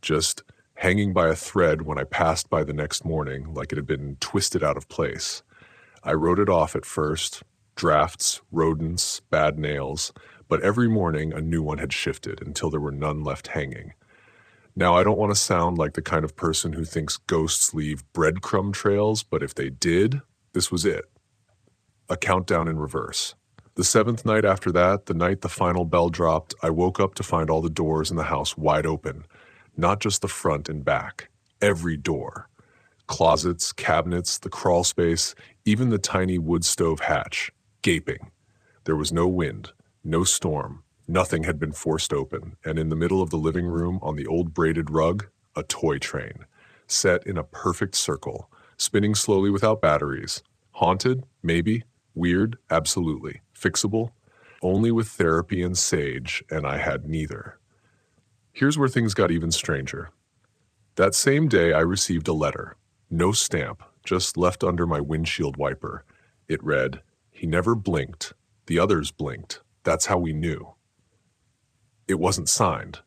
Just hanging by a thread when I passed by the next morning, like it had been twisted out of place. I wrote it off at first. Drafts, rodents, bad nails, but every morning a new one had shifted until there were none left hanging. Now, I don't want to sound like the kind of person who thinks ghosts leave breadcrumb trails, but if they did, this was it. A countdown in reverse. The 7th night after that, the night the final bell dropped, I woke up to find all the doors in the house wide open. Not just the front and back, every door. Closets, cabinets, the crawl space, even the tiny wood stove hatch. Gaping. There was no wind, no storm, nothing had been forced open, and in the middle of the living room, on the old braided rug, a toy train, set in a perfect circle, spinning slowly without batteries. Haunted? Maybe. Weird? Absolutely. Fixable? Only with therapy and sage, and I had neither. Here's where things got even stranger. That same day, I received a letter. No stamp, just left under my windshield wiper. It read, "He never blinked. The others blinked. That's how we knew." It wasn't signed,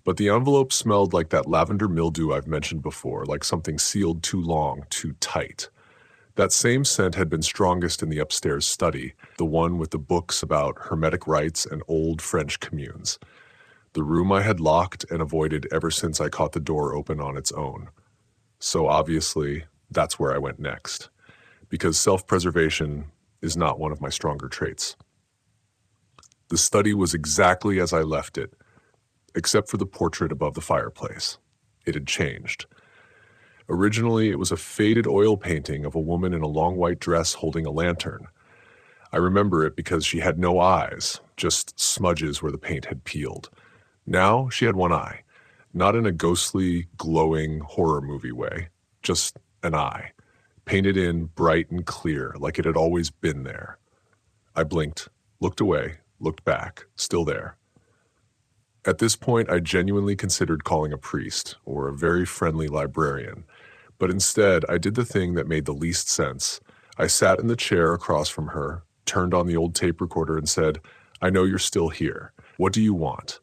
but the envelope smelled like that lavender mildew I've mentioned before, like something sealed too long, too tight. That same scent had been strongest in the upstairs study, the one with the books about hermetic rites and old French communes. The room I had locked and avoided ever since I caught the door open on its own. So obviously, that's where I went next, because self-preservation is not one of my stronger traits. The study was exactly as I left it, except for the portrait above the fireplace. It had changed. Originally, it was a faded oil painting of a woman in a long white dress holding a lantern. I remember it because she had no eyes, just smudges where the paint had peeled. Now she had one eye, not in a ghostly, glowing horror movie way, just an eye, painted in bright and clear like it had always been there. I blinked, looked away, looked back, still there. At this point, I genuinely considered calling a priest or a very friendly librarian, but instead I did the thing that made the least sense. I sat in the chair across from her, turned on the old tape recorder and said, "I know you're still here. What do you want?"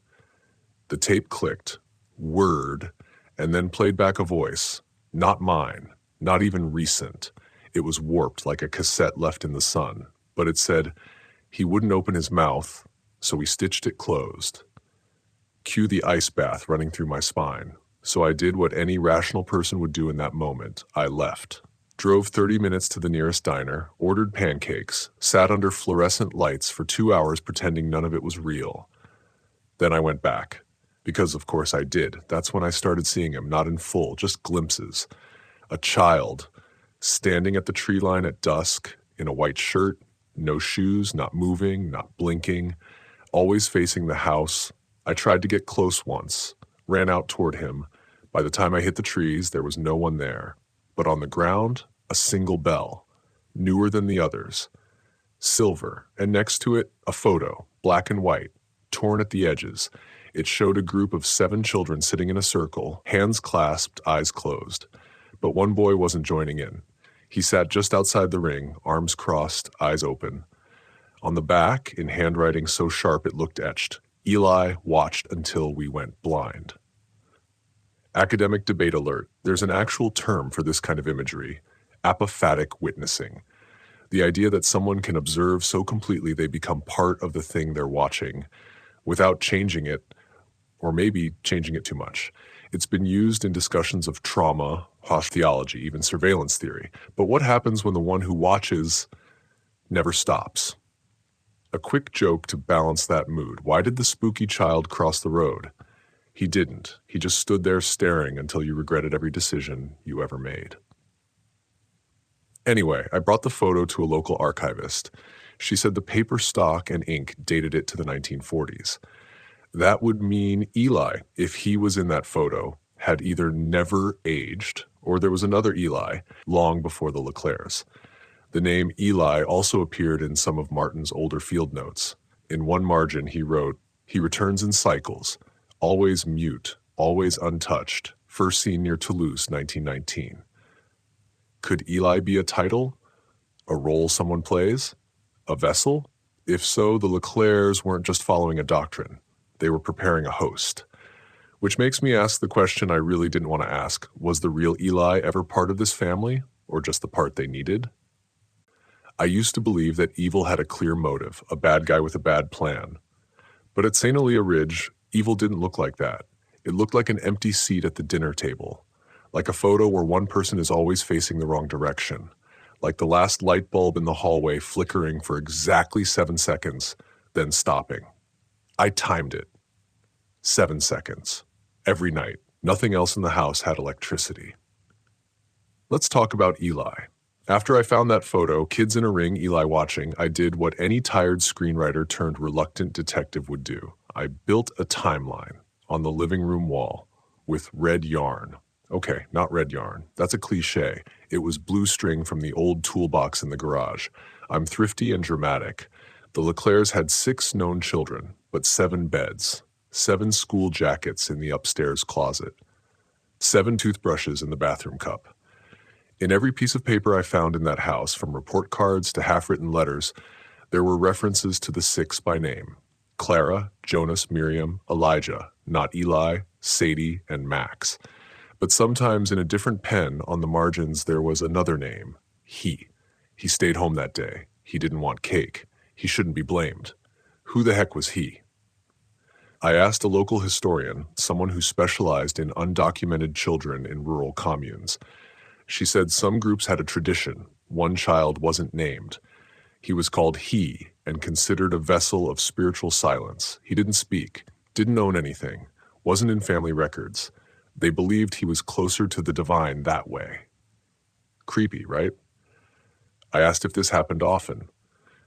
The tape clicked, word, and then played back a voice, not mine, not even recent. It was warped like a cassette left in the sun, but it said, "He wouldn't open his mouth, so we stitched it closed." Cue the ice bath running through my spine. So I did what any rational person would do in that moment. I left. Drove 30 minutes to the nearest diner, ordered pancakes, sat under fluorescent lights for 2 hours pretending none of it was real. Then I went back. Because of course I did. That's when I started seeing him, not in full, just glimpses. A child, standing at the tree line at dusk, in a white shirt, no shoes, not moving, not blinking, always facing the house. I tried to get close once, ran out toward him. By the time I hit the trees, there was no one there. But on the ground, a single bell, newer than the others, silver, and next to it, a photo, black and white, torn at the edges. It showed a group of 7 children sitting in a circle, hands clasped, eyes closed. But one boy wasn't joining in. He sat just outside the ring, arms crossed, eyes open. On the back, in handwriting so sharp it looked etched, "Eli watched until we went blind." Academic debate alert. There's an actual term for this kind of imagery, apophatic witnessing. The idea that someone can observe so completely they become part of the thing they're watching without changing it, or maybe changing it too much. It's been used in discussions of trauma, theology, even surveillance theory. But what happens when the one who watches never stops? A quick joke to balance that mood. Why did the spooky child cross the road? He didn't. He just stood there staring until you regretted every decision you ever made. Anyway, I brought the photo to a local archivist. She said the paper stock and ink dated it to the 1940s. That would mean Eli, if he was in that photo, had either never aged or there was another Eli long before the LeClairs. The name Eli also appeared in some of Martin's older field notes. In one margin, he wrote, "He returns in cycles, always mute, always untouched, first seen near Toulouse, 1919. Could Eli be a title? A role someone plays? A vessel? If so, the LeClairs weren't just following a doctrine. They were preparing a host. Which makes me ask the question I really didn't want to ask. Was the real Eli ever part of this family, or just the part they needed? I used to believe that evil had a clear motive, a bad guy with a bad plan. But at St. Elia Ridge, evil didn't look like that. It looked like an empty seat at the dinner table, like a photo where one person is always facing the wrong direction, like the last light bulb in the hallway flickering for exactly 7 seconds, then stopping. I timed it. 7 seconds. Every night. Nothing else in the house had electricity. Let's talk about Eli. After I found that photo, kids in a ring, Eli watching, I did what any tired screenwriter turned reluctant detective would do. I built a timeline on the living room wall with red yarn. Okay, not red yarn. That's a cliche. It was blue string from the old toolbox in the garage. I'm thrifty and dramatic. The LeClairs had 6 known children, but 7 beds, 7 school jackets in the upstairs closet, 7 toothbrushes in the bathroom cup. In every piece of paper I found in that house, from report cards to half-written letters, there were references to the 6 by name. Clara, Jonas, Miriam, Elijah, not Eli, Sadie, and Max. But sometimes in a different pen on the margins there was another name, he. He stayed home that day. He didn't want cake. He shouldn't be blamed. Who the heck was he? I asked a local historian, someone who specialized in undocumented children in rural communes. She said some groups had a tradition. One child wasn't named. He was called he, and considered a vessel of spiritual silence. He didn't speak, didn't own anything, wasn't in family records. They believed he was closer to the divine that way. Creepy, right? I asked if this happened often.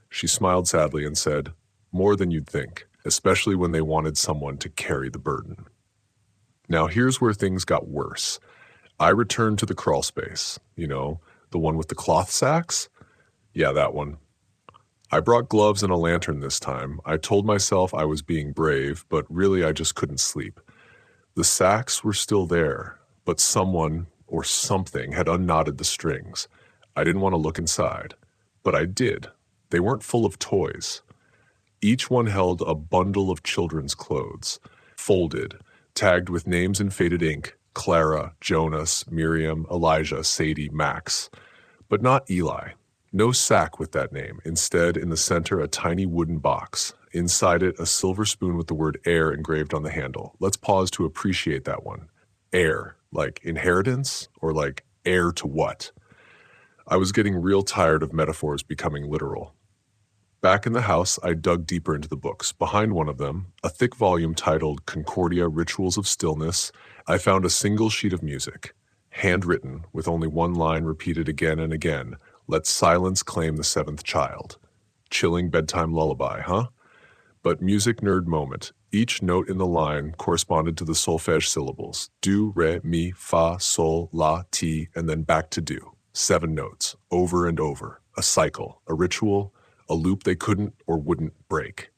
She smiled sadly and said, "More than you'd think, especially when they wanted someone to carry the burden." Now here's where things got worse. I returned to the crawl space, the one with the cloth sacks? Yeah, that one. I brought gloves and a lantern this time. I told myself I was being brave, but really I just couldn't sleep. The sacks were still there, but someone or something had unknotted the strings. I didn't want to look inside, but I did. They weren't full of toys. Each one held a bundle of children's clothes, folded, tagged with names in faded ink: Clara, Jonas, Miriam, Elijah, Sadie, Max. But not Eli. No sack with that name. Instead, in the center, a tiny wooden box. Inside it, a silver spoon with the word heir engraved on the handle. Let's pause to appreciate that one. Heir, like inheritance, or like heir to what? I was getting real tired of metaphors becoming literal. Back in the house, I dug deeper into the books. Behind one of them, a thick volume titled Concordia Rituals of Stillness, I found a single sheet of music, handwritten with only one line repeated again and again: "Let silence claim the seventh child." Chilling bedtime lullaby, huh? But music nerd moment. Each note in the line corresponded to the solfege syllables: do, re, mi, fa, sol, la, ti, and then back to do. 7 notes, over and over. A cycle, a ritual, a loop they couldn't or wouldn't break.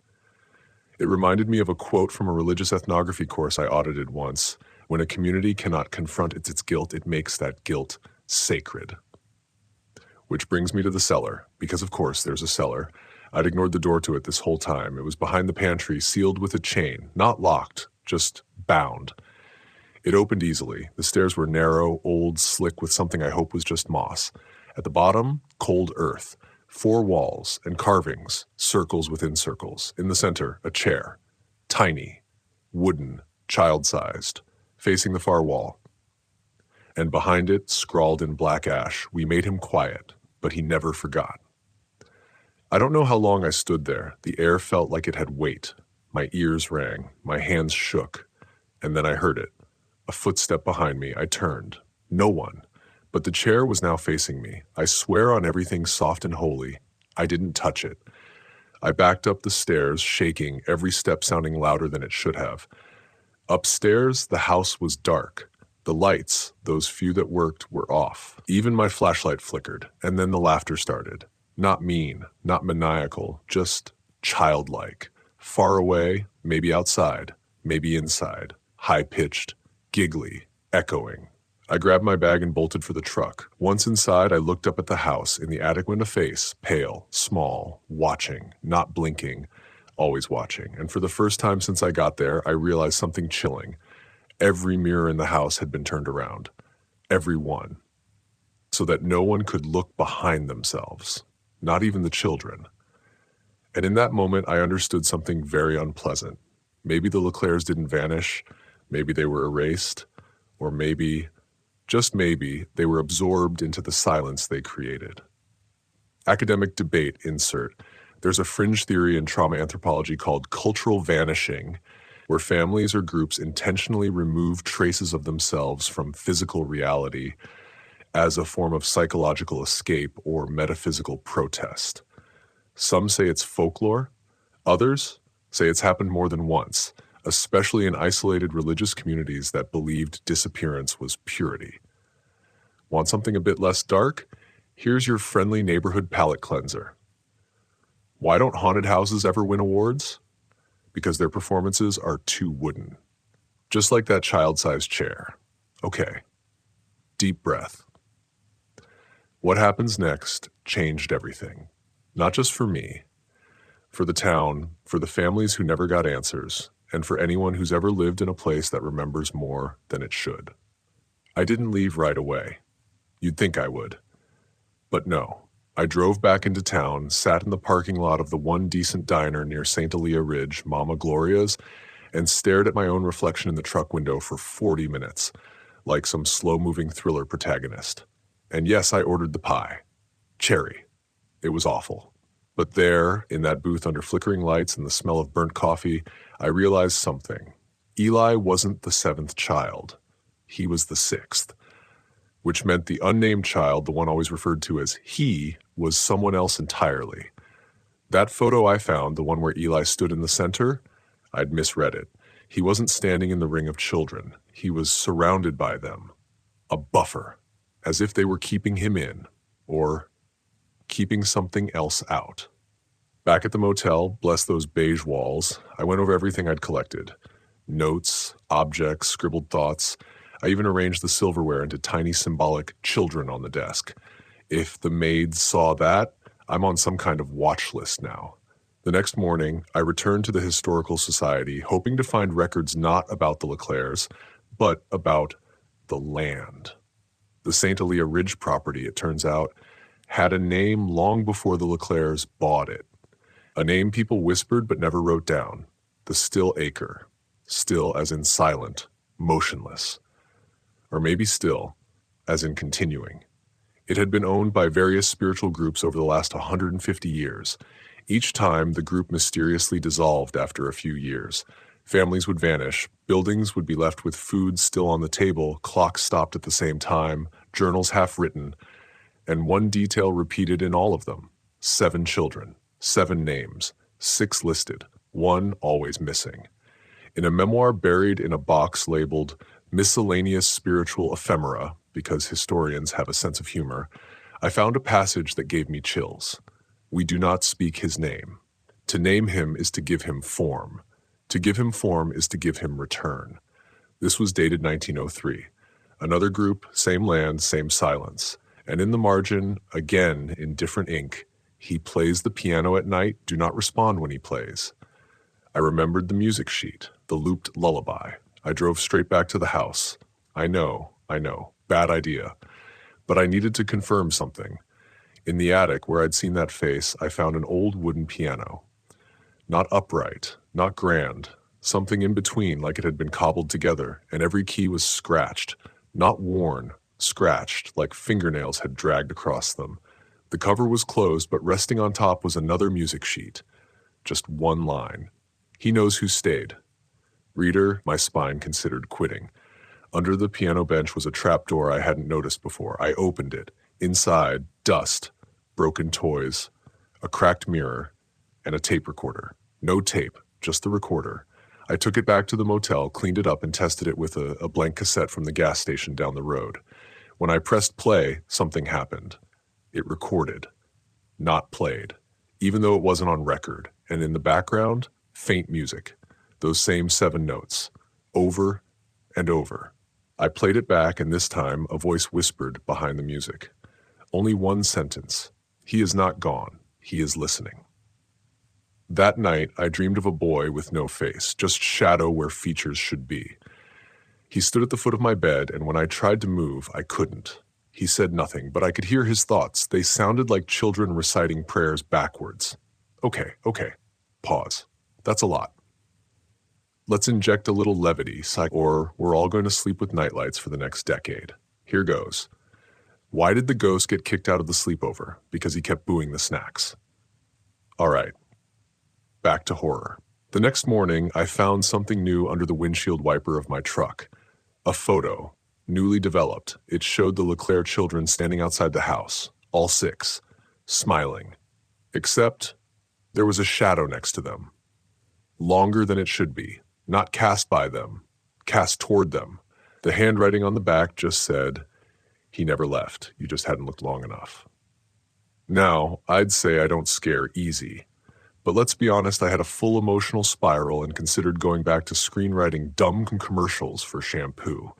It reminded me of a quote from a religious ethnography course I audited once: "When a community cannot confront its guilt, it makes that guilt sacred." Which brings me to the cellar, because of course there's a cellar. I'd ignored the door to it this whole time. It was behind the pantry, sealed with a chain, not locked, just bound. It opened easily. The stairs were narrow, old, slick with something I hope was just moss. At the bottom, cold earth. 4 walls and carvings, circles within circles. In the center, a chair. Tiny, wooden, child-sized, facing the far wall. And behind it, scrawled in black ash, "We made him quiet, but he never forgot." I don't know how long I stood there. The air felt like it had weight. My ears rang, my hands shook, and then I heard it. A footstep behind me. I turned. No one. But the chair was now facing me. I swear on everything soft and holy, I didn't touch it. I backed up the stairs, shaking, every step sounding louder than it should have. Upstairs, the house was dark. The lights, those few that worked, were off. Even my flashlight flickered, and then the laughter started. Not mean, not maniacal, just childlike. Far away, maybe outside, maybe inside. High-pitched, giggly, echoing. I grabbed my bag and bolted for the truck. Once inside, I looked up at the house. In the attic went a face, pale, small, watching, not blinking, always watching. And for the first time since I got there, I realized something chilling. Every mirror in the house had been turned around. Every one. So that no one could look behind themselves. Not even the children. And in that moment, I understood something very unpleasant. Maybe the LeClairs didn't vanish. Maybe they were erased. Or maybe, just maybe, they were absorbed into the silence they created. Academic debate insert. There's a fringe theory in trauma anthropology called cultural vanishing, where families or groups intentionally remove traces of themselves from physical reality as a form of psychological escape or metaphysical protest. Some say it's folklore. Others say it's happened more than once, especially in isolated religious communities that believed disappearance was purity. Want something a bit less dark? Here's your friendly neighborhood palate cleanser. Why don't haunted houses ever win awards? Because their performances are too wooden. Just like that child-sized chair. Okay. Deep breath. What happens next changed everything. Not just for me, for the town, for the families who never got answers, and for anyone who's ever lived in a place that remembers more than it should. I didn't leave right away. You'd think I would. But no. I drove back into town, sat in the parking lot of the one decent diner near St. Elia Ridge, Mama Gloria's, and stared at my own reflection in the truck window for 40 minutes, like some slow-moving thriller protagonist. And yes, I ordered the pie. Cherry. It was awful. But there, in that booth under flickering lights and the smell of burnt coffee, I realized something. Eli wasn't the seventh child. He was the sixth, which meant the unnamed child, the one always referred to as he, was someone else entirely. That photo I found, the one where Eli stood in the center, I'd misread it. He wasn't standing in the ring of children. He was surrounded by them. A buffer, as if they were keeping him in, or keeping something else out. Back at the motel, bless those beige walls, I went over everything I'd collected. Notes, objects, scribbled thoughts. I even arranged the silverware into tiny symbolic children on the desk. If the maids saw that, I'm on some kind of watch list now. The next morning, I returned to the Historical Society, hoping to find records not about the LeClairs, but about the land. The St. Elia Ridge property, it turns out, had a name long before the LeClairs bought it. A name people whispered but never wrote down. The Still Acre. Still as in silent, motionless. Or maybe still, as in continuing. It had been owned by various spiritual groups over the last 150 years. Each time, the group mysteriously dissolved after a few years. Families would vanish, buildings would be left with food still on the table, clocks stopped at the same time, journals half written, and one detail repeated in all of them. 7 children, 7 names, 6 listed, 1 always missing. In a memoir buried in a box labeled Miscellaneous Spiritual Ephemera, because historians have a sense of humor, I found a passage that gave me chills. We do not speak his name. To name him is to give him form. To give him form is to give him return. This was dated 1903. Another group, same land, same silence. And in the margin, again in different ink, he plays the piano at night, do not respond when he plays. I remembered the music sheet, the looped lullaby. I drove straight back to the house. I know, bad idea. But I needed to confirm something. In the attic, where I'd seen that face, I found an old wooden piano. Not upright, not grand, something in between like it had been cobbled together, and every key was scratched, not worn, scratched like fingernails had dragged across them. The cover was closed, but resting on top was another music sheet. Just one line. He knows who stayed. Reader, my spine considered quitting. Under the piano bench was a trapdoor I hadn't noticed before. I opened it. Inside, dust, broken toys, a cracked mirror, and a tape recorder. No tape, just the recorder. I took it back to the motel, cleaned it up, and tested it with a blank cassette from the gas station down the road. When I pressed play, something happened. It recorded, not played, even though it wasn't on record. And in the background, faint music. Those same 7 notes, over and over. I played it back, and this time a voice whispered behind the music. Only one sentence. He is not gone. He is listening. That night, I dreamed of a boy with no face, just shadow where features should be. He stood at the foot of my bed, and when I tried to move, I couldn't. He said nothing, but I could hear his thoughts. They sounded like children reciting prayers backwards. Okay. Pause. That's a lot. Let's inject a little levity, or we're all going to sleep with nightlights for the next decade. Here goes. Why did the ghost get kicked out of the sleepover? Because he kept booing the snacks. All right. Back to horror. The next morning, I found something new under the windshield wiper of my truck. A photo, newly developed. It showed the LeClair children standing outside the house, all 6, smiling. Except there was a shadow next to them. Longer than it should be. Not cast by them, cast toward them. The handwriting on the back just said, "He never left. You just hadn't looked long enough." Now, I'd say I don't scare easy. But let's be honest, I had a full emotional spiral and considered going back to screenwriting dumb commercials for shampoo.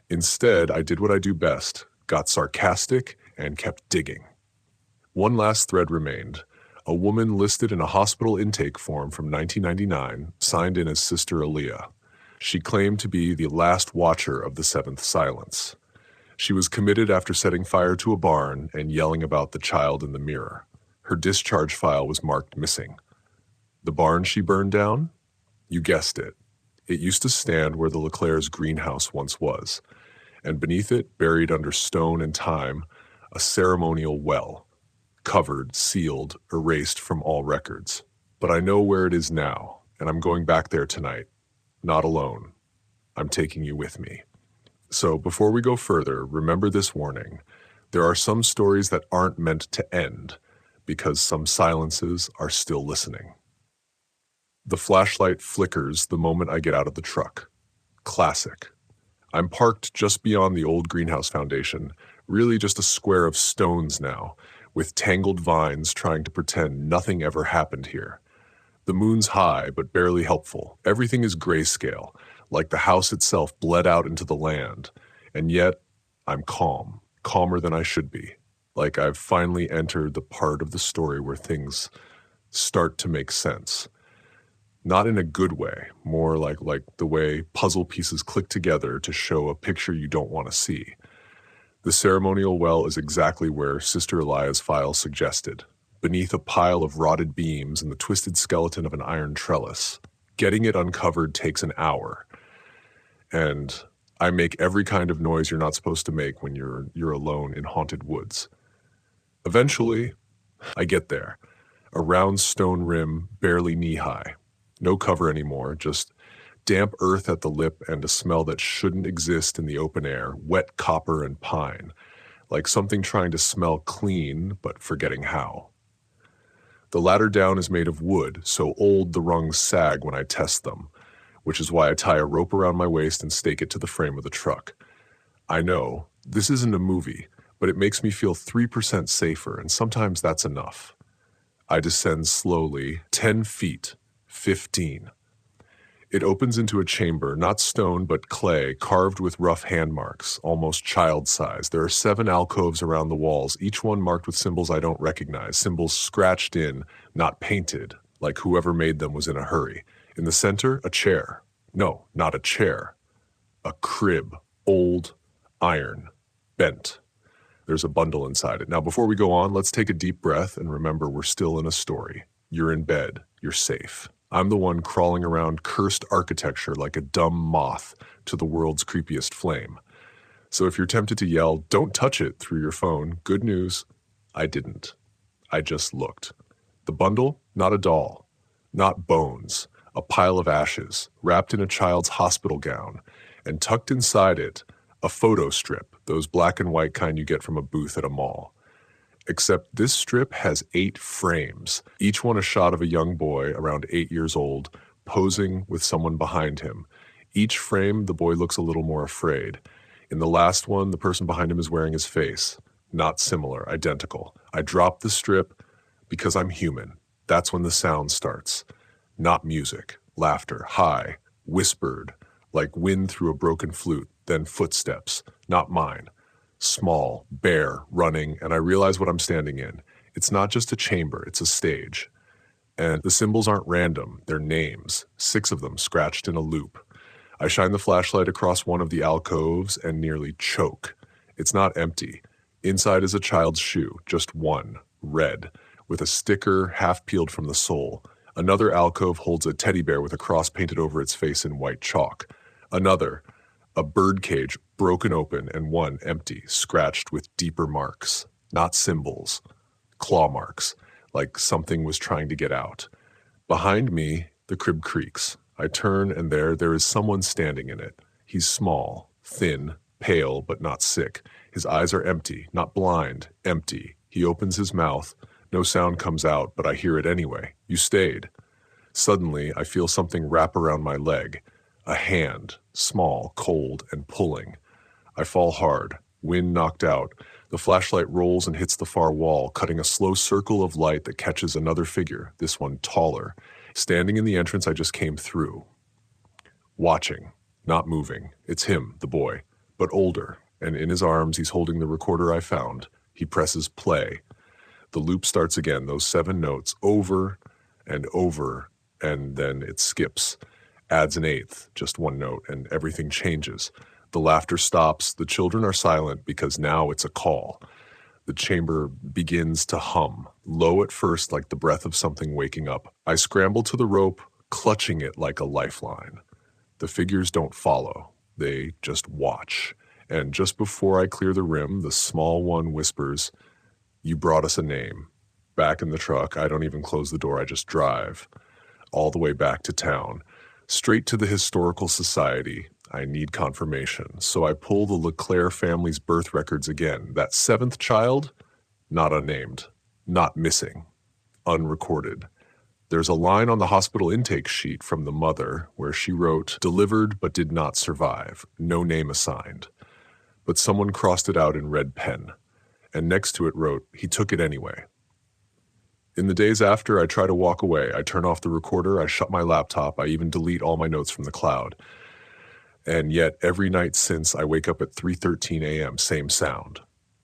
Instead, I did what I do best, got sarcastic, and kept digging. One last thread remained. A woman listed in a hospital intake form from 1999, signed in as Sister Aaliyah. She claimed to be the last watcher of the 7th silence. She was committed after setting fire to a barn and yelling about the child in the mirror. Her discharge file was marked missing. The barn she burned down? You guessed it. It used to stand where the LeClairs' greenhouse once was, and beneath it, buried under stone and time, a ceremonial well. covered, sealed, erased from all records. But I know where it is now, and I'm going back there tonight. Not alone. I'm taking you with me. So before we go further, remember this warning. There are some stories that aren't meant to end, because some silences are still listening. The flashlight flickers the moment I get out of the truck. Classic. I'm parked just beyond the old greenhouse foundation, really just a square of stones now, with tangled vines trying to pretend nothing ever happened here. The moon's high, but barely helpful. Everything is grayscale, like the house itself bled out into the land. And yet, I'm calm, calmer than I should be. Like I've finally entered the part of the story where things start to make sense. Not in a good way, more like the way puzzle pieces click together to show a picture you don't want to see. The ceremonial well is exactly where Sister Elia's file suggested, beneath a pile of rotted beams and the twisted skeleton of an iron trellis. Getting it uncovered takes an hour, and I make every kind of noise you're not supposed to make when you're alone in haunted woods. Eventually, I get there, a round stone rim barely knee-high. No cover anymore, just damp earth at the lip and a smell that shouldn't exist in the open air, wet copper and pine, like something trying to smell clean but forgetting how. The ladder down is made of wood, so old the rungs sag when I test them, which is why I tie a rope around my waist and stake it to the frame of the truck. I know, this isn't a movie, but it makes me feel 3% safer, and sometimes that's enough. I descend slowly, 10 feet, 15. It opens into a chamber, not stone but clay, carved with rough hand marks, almost child-sized. There are 7 alcoves around the walls, each one marked with symbols I don't recognize, symbols scratched in, not painted, like whoever made them was in a hurry. In the center, a chair. No, not a chair. A crib, old, iron, bent. There's a bundle inside it. Now, before we go on, let's take a deep breath and remember we're still in a story. You're in bed. You're safe. I'm the one crawling around cursed architecture like a dumb moth to the world's creepiest flame. So if you're tempted to yell, "Don't touch it," through your phone, good news, I didn't. I just looked. The bundle? Not a doll. Not bones. A pile of ashes, wrapped in a child's hospital gown, and tucked inside it, a photo strip, those black and white kind you get from a booth at a mall. Except this strip has 8 frames, each one a shot of a young boy around 8 years old, posing with someone behind him. Each frame, the boy looks a little more afraid. In the last one, the person behind him is wearing his face. Not similar, identical. I drop the strip because I'm human. That's when the sound starts. Not music, laughter, high, whispered, like wind through a broken flute, then footsteps, not mine. Small, bare, running, and I realize what I'm standing in. It's not just a chamber, it's a stage. And the symbols aren't random, they're names, 6 of them scratched in a loop. I shine the flashlight across one of the alcoves and nearly choke. It's not empty. Inside is a child's shoe, just one, red, with a sticker half peeled from the sole. Another alcove holds a teddy bear with a cross painted over its face in white chalk. Another, a bird cage broken open and one empty, scratched with deeper marks. Not symbols, claw marks, like something was trying to get out. Behind me, the crib creaks. I turn and there is someone standing in it. He's small, thin, pale, but not sick. His eyes are empty, not blind, empty. He opens his mouth. No sound comes out, but I hear it anyway. You stayed. Suddenly, I feel something wrap around my leg. A hand, small, cold, and pulling. I fall hard, wind knocked out. The flashlight rolls and hits the far wall, cutting a slow circle of light that catches another figure, this one taller, standing in the entrance I just came through. Watching, not moving. It's him, the boy, but older, and in his arms he's holding the recorder I found. He presses play. The loop starts again, those 7 notes, over, and then it skips. Adds an 8th, just 1 note, and everything changes. The laughter stops. The children are silent because now it's a call. The chamber begins to hum, low at first like the breath of something waking up. I scramble to the rope, clutching it like a lifeline. The figures don't follow. They just watch. And just before I clear the rim, the small one whispers, "You brought us a name. Back in the truck, I don't even close the door, I just drive. All the way back to town. Straight to the Historical Society. I need confirmation. So I pull the LeClaire family's birth records again. That seventh child? Not unnamed. Not missing. Unrecorded. There's a line on the hospital intake sheet from the mother where she wrote, "Delivered but did not survive. No name assigned." But someone crossed it out in red pen. And next to it wrote, "He took it anyway." In the days after, I try to walk away. I turn off the recorder, I shut my laptop, I even delete all my notes from the cloud. And yet, every night since, I wake up at 3:13 a.m., same sound.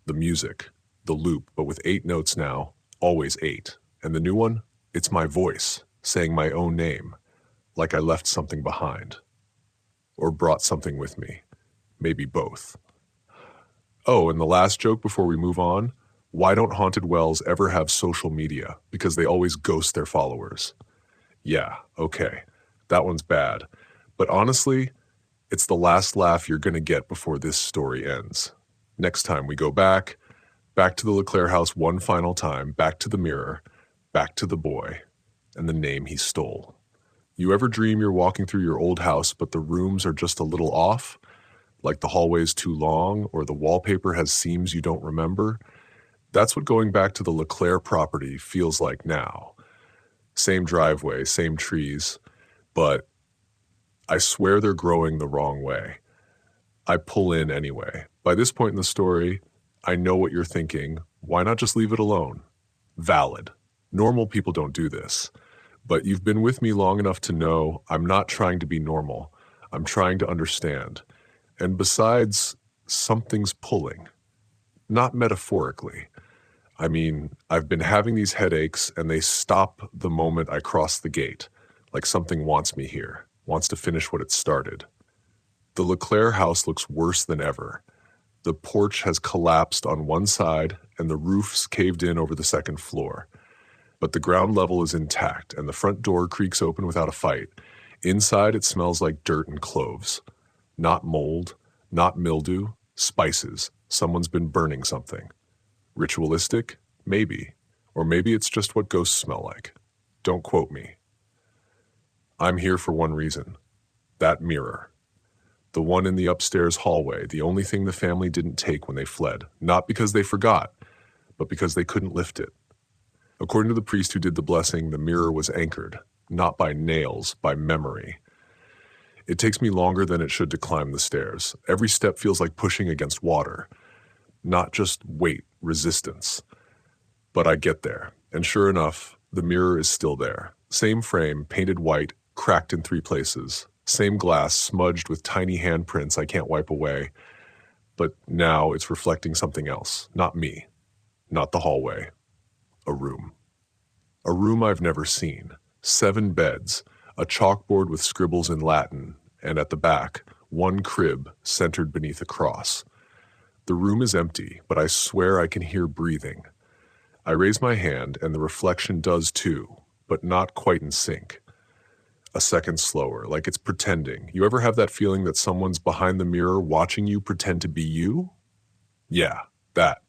The music, the loop, but with 8 notes now, always 8. And the new one? It's my voice, saying my own name, like I left something behind. Or brought something with me. Maybe both. Oh, and the last joke before we move on, why don't haunted wells ever have social media? Because they always ghost their followers. Yeah, okay, that one's bad. But honestly, it's the last laugh you're going to get before this story ends. Next time we go back to the LeClaire house one final time, back to the mirror, back to the boy, and the name he stole. You ever dream you're walking through your old house, but the rooms are just a little off? Like the hallway's too long, or the wallpaper has seams you don't remember? That's what going back to the LeClaire property feels like now. Same driveway, same trees, but I swear they're growing the wrong way. I pull in anyway. By this point in the story, I know what you're thinking. Why not just leave it alone? Valid. Normal people don't do this. But you've been with me long enough to know I'm not trying to be normal. I'm trying to understand. And besides, something's pulling. Not metaphorically. I mean, I've been having these headaches and they stop the moment I cross the gate, like something wants me here, wants to finish what it started. The LeClaire house looks worse than ever. The porch has collapsed on one side and the roof's caved in over the second floor. But the ground level is intact and the front door creaks open without a fight. Inside, it smells like dirt and cloves. Not mold, not mildew, spices. Someone's been burning something. Ritualistic? Maybe. Or maybe it's just what ghosts smell like. Don't quote me. I'm here for one reason. That mirror. The one in the upstairs hallway, the only thing the family didn't take when they fled. Not because they forgot, but because they couldn't lift it. According to the priest who did the blessing, the mirror was anchored, not by nails, by memory. It takes me longer than it should to climb the stairs. Every step feels like pushing against water. Not just weight, resistance. But I get there, and sure enough, the mirror is still there. Same frame, painted white, cracked in 3 places. Same glass, smudged with tiny handprints I can't wipe away. But now it's reflecting something else. Not me. Not the hallway. A room. A room I've never seen. 7 beds, a chalkboard with scribbles in Latin, and at the back, 1 crib centered beneath a cross. The room is empty, but I swear I can hear breathing. I raise my hand, and the reflection does too, but not quite in sync. A second slower, like it's pretending. You ever have that feeling that someone's behind the mirror watching you pretend to be you? Yeah, that.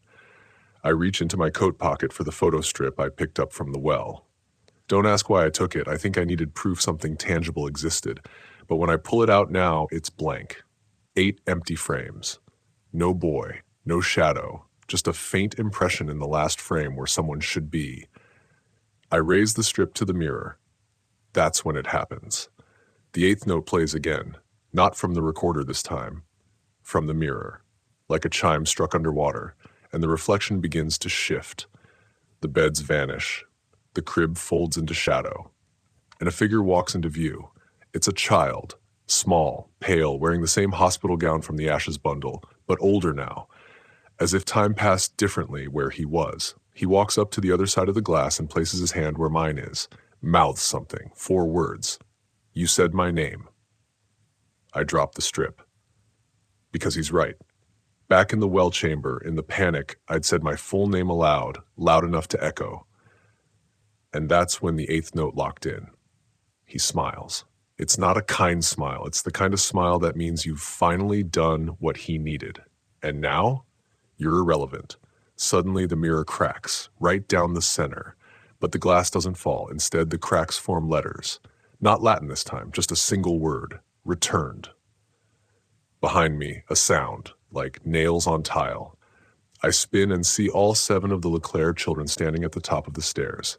I reach into my coat pocket for the photo strip I picked up from the well. Don't ask why I took it. I think I needed proof something tangible existed. But when I pull it out now, it's blank. 8 empty frames. No boy, no shadow, just a faint impression in the last frame where someone should be. I raise the strip to the mirror. That's when it happens. The 8th note plays again, not from the recorder this time, from the mirror, like a chime struck underwater, and the reflection begins to shift. The beds vanish. The crib folds into shadow, and a figure walks into view. It's a child, small, pale, wearing the same hospital gown from the ashes bundle, but older now, as if time passed differently where he was. He walks up to the other side of the glass and places his hand where mine is, mouths something, 4 words. You said my name. I drop the strip. Because he's right. Back in the well chamber, in the panic, I'd said my full name aloud, loud enough to echo. And that's when the 8th note locked in. He smiles. It's not a kind smile. It's the kind of smile that means you've finally done what he needed. And now, you're irrelevant. Suddenly the mirror cracks, right down the center. But the glass doesn't fall. Instead, the cracks form letters. Not Latin this time, just a single word. Returned. Behind me, a sound, like nails on tile. I spin and see all 7 of the Leclerc children standing at the top of the stairs.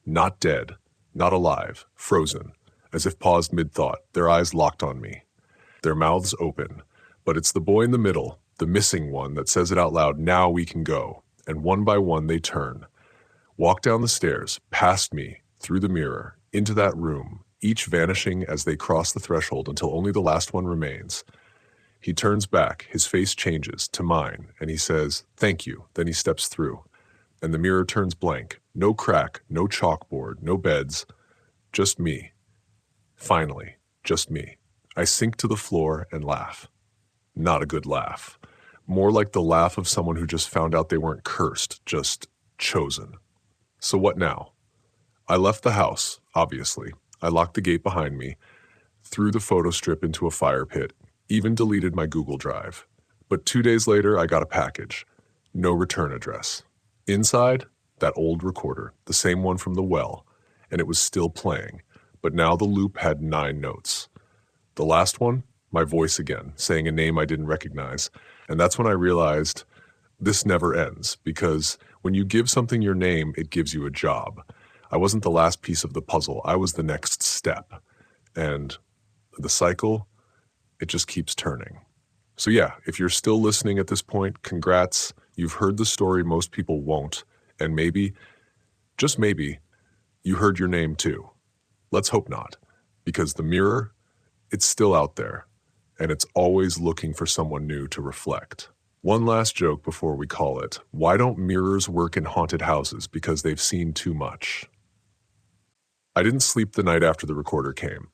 Not dead, not alive, frozen, as if paused mid-thought, their eyes locked on me. Their mouths open. But it's the boy in the middle, the missing one, that says it out loud, "Now we can go." And one by one they turn. Walk down the stairs, past me, through the mirror, into that room, each vanishing as they cross the threshold until only the last one remains. He turns back, his face changes, to mine, and he says, "Thank you." Then he steps through, and the mirror turns blank. No crack, no chalkboard, no beds, just me. Finally, just me. I sink to the floor and laugh. Not a good laugh. More like the laugh of someone who just found out they weren't cursed, just chosen. So what now? I left the house, obviously. I locked the gate behind me, threw the photo strip into a fire pit, even deleted my Google Drive. But 2 days later, I got a package. No return address. Inside, that old recorder, the same one from the well, and it was still playing. But now the loop had 9 notes. The last one, my voice again, saying a name I didn't recognize. And that's when I realized this never ends, because when you give something your name, it gives you a job. I wasn't the last piece of the puzzle. I was the next step. And the cycle, it just keeps turning. So yeah, if you're still listening at this point, congrats. You've heard the story most people won't. And maybe, just maybe, you heard your name too. Let's hope not, because the mirror, it's still out there, and it's always looking for someone new to reflect. One last joke before we call it. Why don't mirrors work in haunted houses? Because they've seen too much. I didn't sleep the night after the recorder came.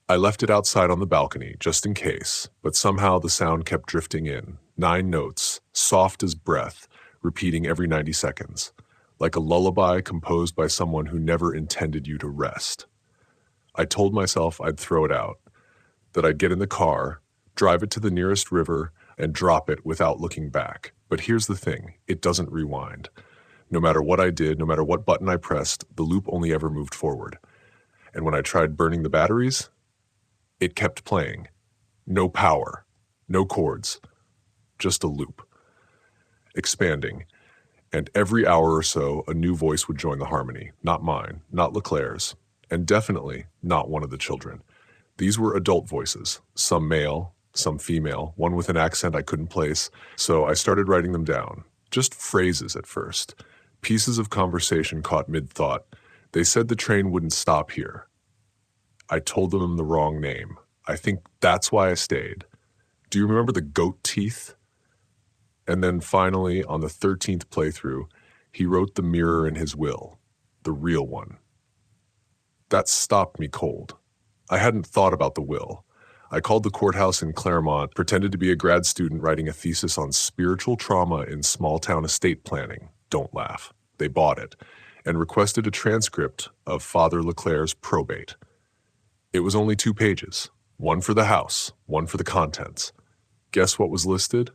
I left it outside on the balcony, just in case, but somehow the sound kept drifting in. 9 notes, soft as breath, repeating every 90 seconds, like a lullaby composed by someone who never intended you to rest. I told myself I'd throw it out, that I'd get in the car, drive it to the nearest river, and drop it without looking back. But here's the thing, it doesn't rewind. No matter what I did, no matter what button I pressed, the loop only ever moved forward. And when I tried burning the batteries, it kept playing. No power, no chords, just a loop. Expanding. And every hour or so, a new voice would join the harmony. Not mine, not Leclerc's, and definitely not one of the children. These were adult voices, some male, some female, one with an accent I couldn't place, so I started writing them down. Just phrases at first. Pieces of conversation caught mid-thought. They said the train wouldn't stop here. I told them the wrong name. I think that's why I stayed. Do you remember the goat teeth? And then finally, on the 13th playthrough, he wrote the mirror in his will, the real one. That stopped me cold. I hadn't thought about the will. I called the courthouse in Claremont, pretended to be a grad student writing a thesis on spiritual trauma in small-town estate planning. Don't laugh. They bought it, and requested a transcript of Father Leclerc's probate. It was only 2 pages, one for the house, one for the contents. Guess what was listed?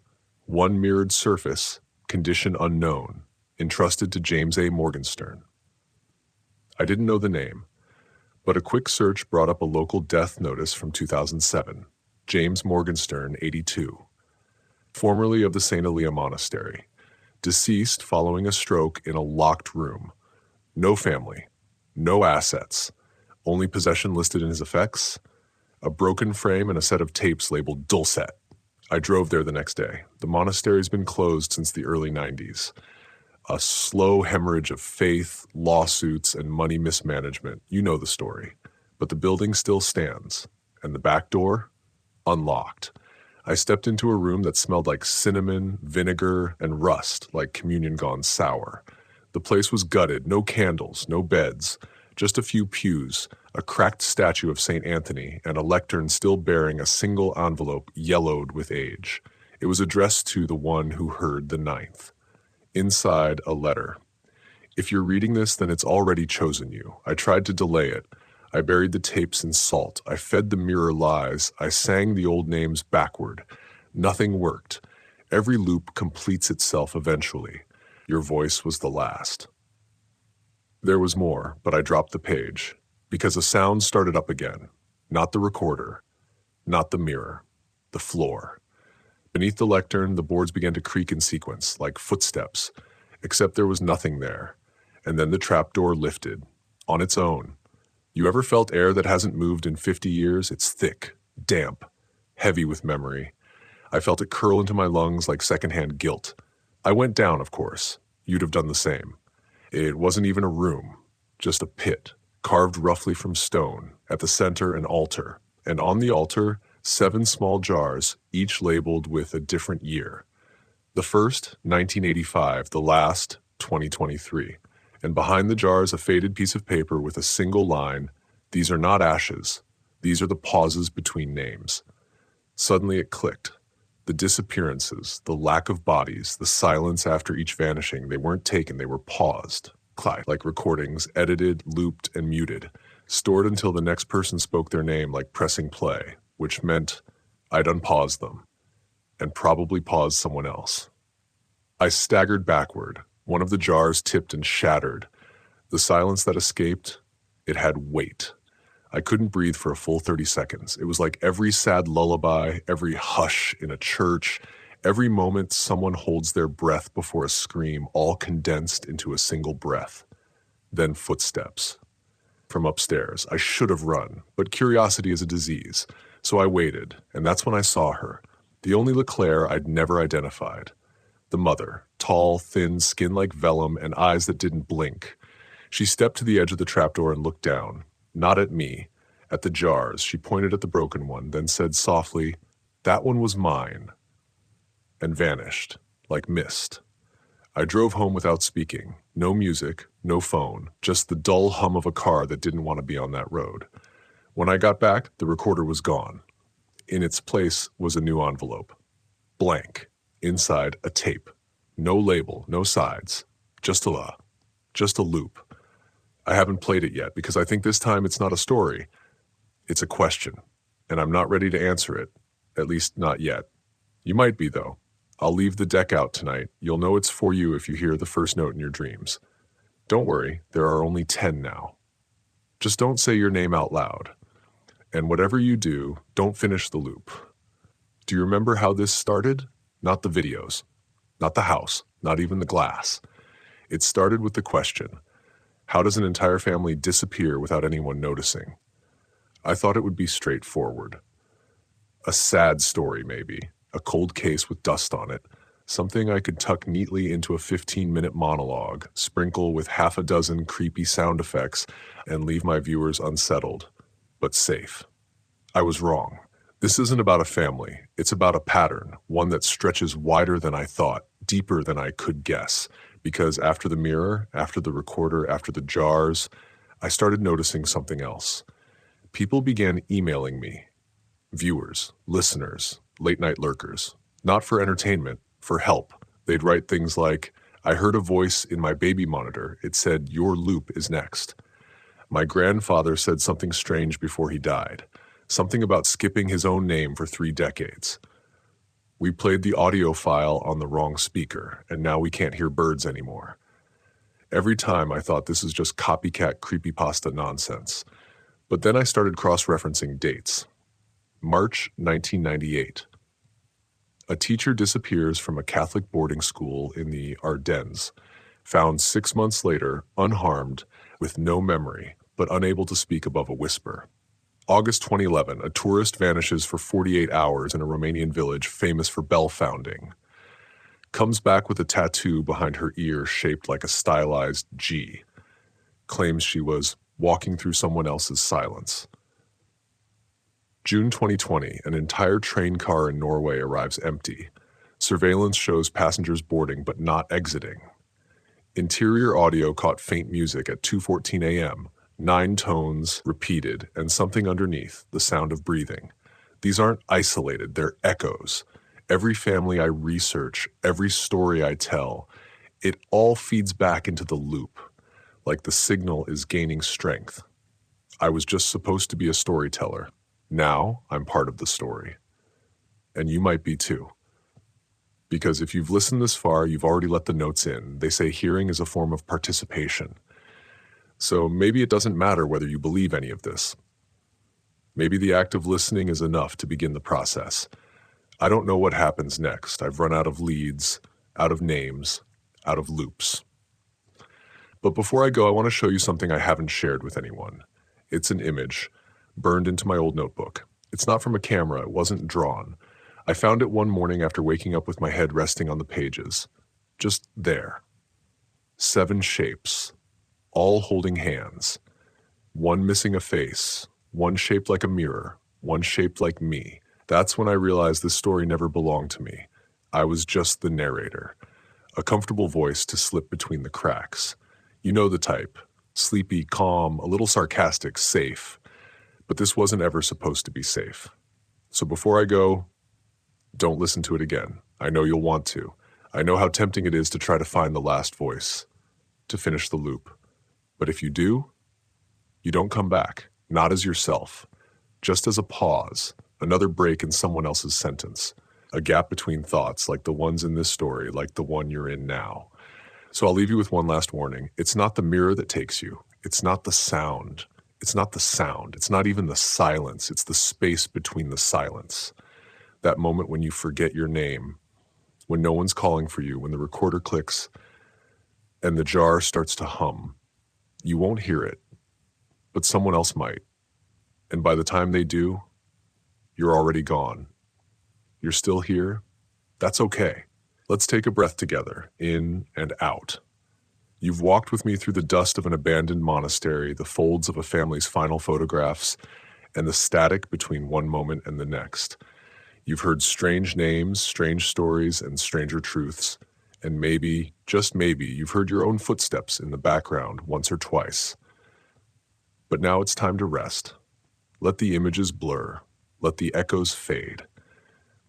1 mirrored surface, condition unknown, entrusted to James A. Morgenstern. I didn't know the name, but a quick search brought up a local death notice from 2007, James Morgenstern, 82, formerly of the St. Elia Monastery, deceased following a stroke in a locked room. No family, no assets, only possession listed in his effects, a broken frame and a set of tapes labeled Dulcet. I drove there the next day. The monastery's been closed since the early 90s. A slow hemorrhage of faith, lawsuits, and money mismanagement. You know the story. But the building still stands. And the back door? Unlocked. I stepped into a room that smelled like cinnamon, vinegar, and rust, like communion gone sour. The place was gutted, no candles, no beds, just a few pews, a cracked statue of St. Anthony, and a lectern still bearing a single envelope yellowed with age. It was addressed to the one who heard the 9th. Inside, a letter. If you're reading this, then it's already chosen you. I tried to delay it. I buried the tapes in salt. I fed the mirror lies. I sang the old names backward. Nothing worked. Every loop completes itself eventually. Your voice was the last. There was more, but I dropped the page, because a sound started up again. Not the recorder, not the mirror, the floor. Beneath the lectern, the boards began to creak in sequence, like footsteps, except there was nothing there. And then the trapdoor lifted, on its own. You ever felt air that hasn't moved in 50 years? It's thick, damp, heavy with memory. I felt it curl into my lungs like secondhand guilt. I went down, of course. You'd have done the same. It wasn't even a room, just a pit, carved roughly from stone, at the center an altar, and on the altar, 7 small jars, each labeled with a different year. The first, 1985, the last, 2023. And behind the jars, a faded piece of paper with a single line, "These are not ashes. These are the pauses between names." Suddenly it clicked. The disappearances, the lack of bodies, the silence after each vanishing, they weren't taken, they were paused, like recordings, edited, looped, and muted, stored until the next person spoke their name like pressing play, which meant I'd unpause them, and probably pause someone else. I staggered backward. One of the jars tipped and shattered. The silence that escaped, it had weight. I couldn't breathe for a full 30 seconds. It was like every sad lullaby, every hush in a church, every moment someone holds their breath before a scream, all condensed into a single breath. Then footsteps. From upstairs. I should have run, but curiosity is a disease. So I waited, and that's when I saw her. The only LeClaire I'd never identified. The mother, tall, thin, skin like vellum, and eyes that didn't blink. She stepped to the edge of the trapdoor and looked down. Not at me, at the jars. She pointed at the broken one, then said softly, "That one was mine," and vanished, like mist. I drove home without speaking. No music, no phone, just the dull hum of a car that didn't want to be on that road. When I got back, the recorder was gone. In its place was a new envelope. Blank. Inside, a tape. No label, no sides. Just a loop. I haven't played it yet because I think this time it's not a story. It's a question, and I'm not ready to answer it, at least not yet. You might be, though. I'll leave the deck out tonight. You'll know it's for you if you hear the first note in your dreams. Don't worry, there are only 10 now. Just don't say your name out loud. And whatever you do, don't finish the loop. Do you remember how this started? Not the videos, not the house, not even the glass. It started with the question, how does an entire family disappear without anyone noticing? I thought it would be straightforward. A sad story, maybe. A cold case with dust on it. Something I could tuck neatly into a 15-minute monologue, sprinkle with half a dozen creepy sound effects, and leave my viewers unsettled, but safe. I was wrong. This isn't about a family. It's about a pattern, one that stretches wider than I thought, deeper than I could guess. Because after the mirror, after the recorder, after the jars, I started noticing something else. People began emailing me. Viewers, listeners, late-night lurkers. Not for entertainment, for help. They'd write things like, "I heard a voice in my baby monitor. It said, 'Your loop is next.' My grandfather said something strange before he died. Something about skipping his own name for 3 decades. We played the audio file on the wrong speaker, and now we can't hear birds anymore." Every time I thought this is just copycat creepypasta nonsense. But then I started cross-referencing dates. March 1998. A teacher disappears from a Catholic boarding school in the Ardennes, found 6 months later, unharmed, with no memory, but unable to speak above a whisper. August 2011, a tourist vanishes for 48 hours in a Romanian village famous for bell founding. Comes back with a tattoo behind her ear shaped like a stylized G. Claims she was walking through someone else's silence. June 2020, an entire train car in Norway arrives empty. Surveillance shows passengers boarding but not exiting. Interior audio caught faint music at 2:14 a.m., 9 tones repeated, and something underneath, the sound of breathing. These aren't isolated, they're echoes. Every family I research, every story I tell, it all feeds back into the loop, like the signal is gaining strength. I was just supposed to be a storyteller. Now I'm part of the story. And you might be too. Because if you've listened this far, you've already let the notes in. They say hearing is a form of participation. So maybe it doesn't matter whether you believe any of this. Maybe the act of listening is enough to begin the process. I don't know what happens next. I've run out of leads, out of names, out of loops. But before I go, I want to show you something I haven't shared with anyone. It's an image, burned into my old notebook. It's not from a camera, it wasn't drawn. I found it one morning after waking up with my head resting on the pages. Just there. 7 shapes, all holding hands. One missing a face, one shaped like a mirror, one shaped like me. That's when I realized this story never belonged to me. I was just the narrator, a comfortable voice to slip between the cracks. You know the type. Sleepy, calm, a little sarcastic, safe. But this wasn't ever supposed to be safe. So before I go, don't listen to it again. I know you'll want to. I know how tempting it is to try to find the last voice, to finish the loop. But if you do, you don't come back, not as yourself, just as a pause, another break in someone else's sentence, a gap between thoughts like the ones in this story, like the one you're in now. So I'll leave you with one last warning. It's not the mirror that takes you. It's not the sound. It's not the sound. It's not even the silence. It's the space between the silence. That moment when you forget your name, when no one's calling for you, when the recorder clicks and the jar starts to hum. You won't hear it, but someone else might. And by the time they do, you're already gone. You're still here. That's okay. Let's take a breath together, in and out. You've walked with me through the dust of an abandoned monastery, the folds of a family's final photographs, and the static between one moment and the next. You've heard strange names, strange stories, and stranger truths. And maybe, just maybe, you've heard your own footsteps in the background once or twice. But now it's time to rest. Let the images blur. Let the echoes fade.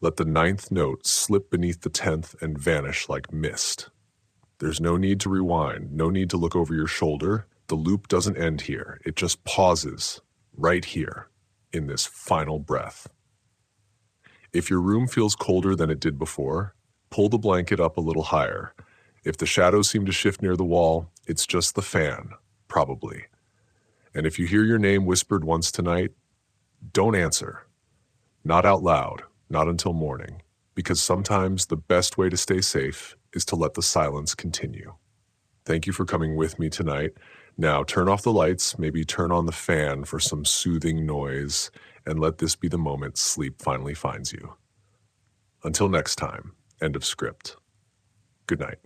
Let the 9th note slip beneath the 10th and vanish like mist. There's no need to rewind, no need to look over your shoulder. The loop doesn't end here. It just pauses right here in this final breath. If your room feels colder than it did before, pull the blanket up a little higher. If the shadows seem to shift near the wall, it's just the fan, probably. And if you hear your name whispered once tonight, don't answer. Not out loud, not until morning, because sometimes the best way to stay safe is to let the silence continue. Thank you for coming with me tonight. Now turn off the lights, maybe turn on the fan for some soothing noise, and let this be the moment sleep finally finds you. Until next time, end of script. Good night.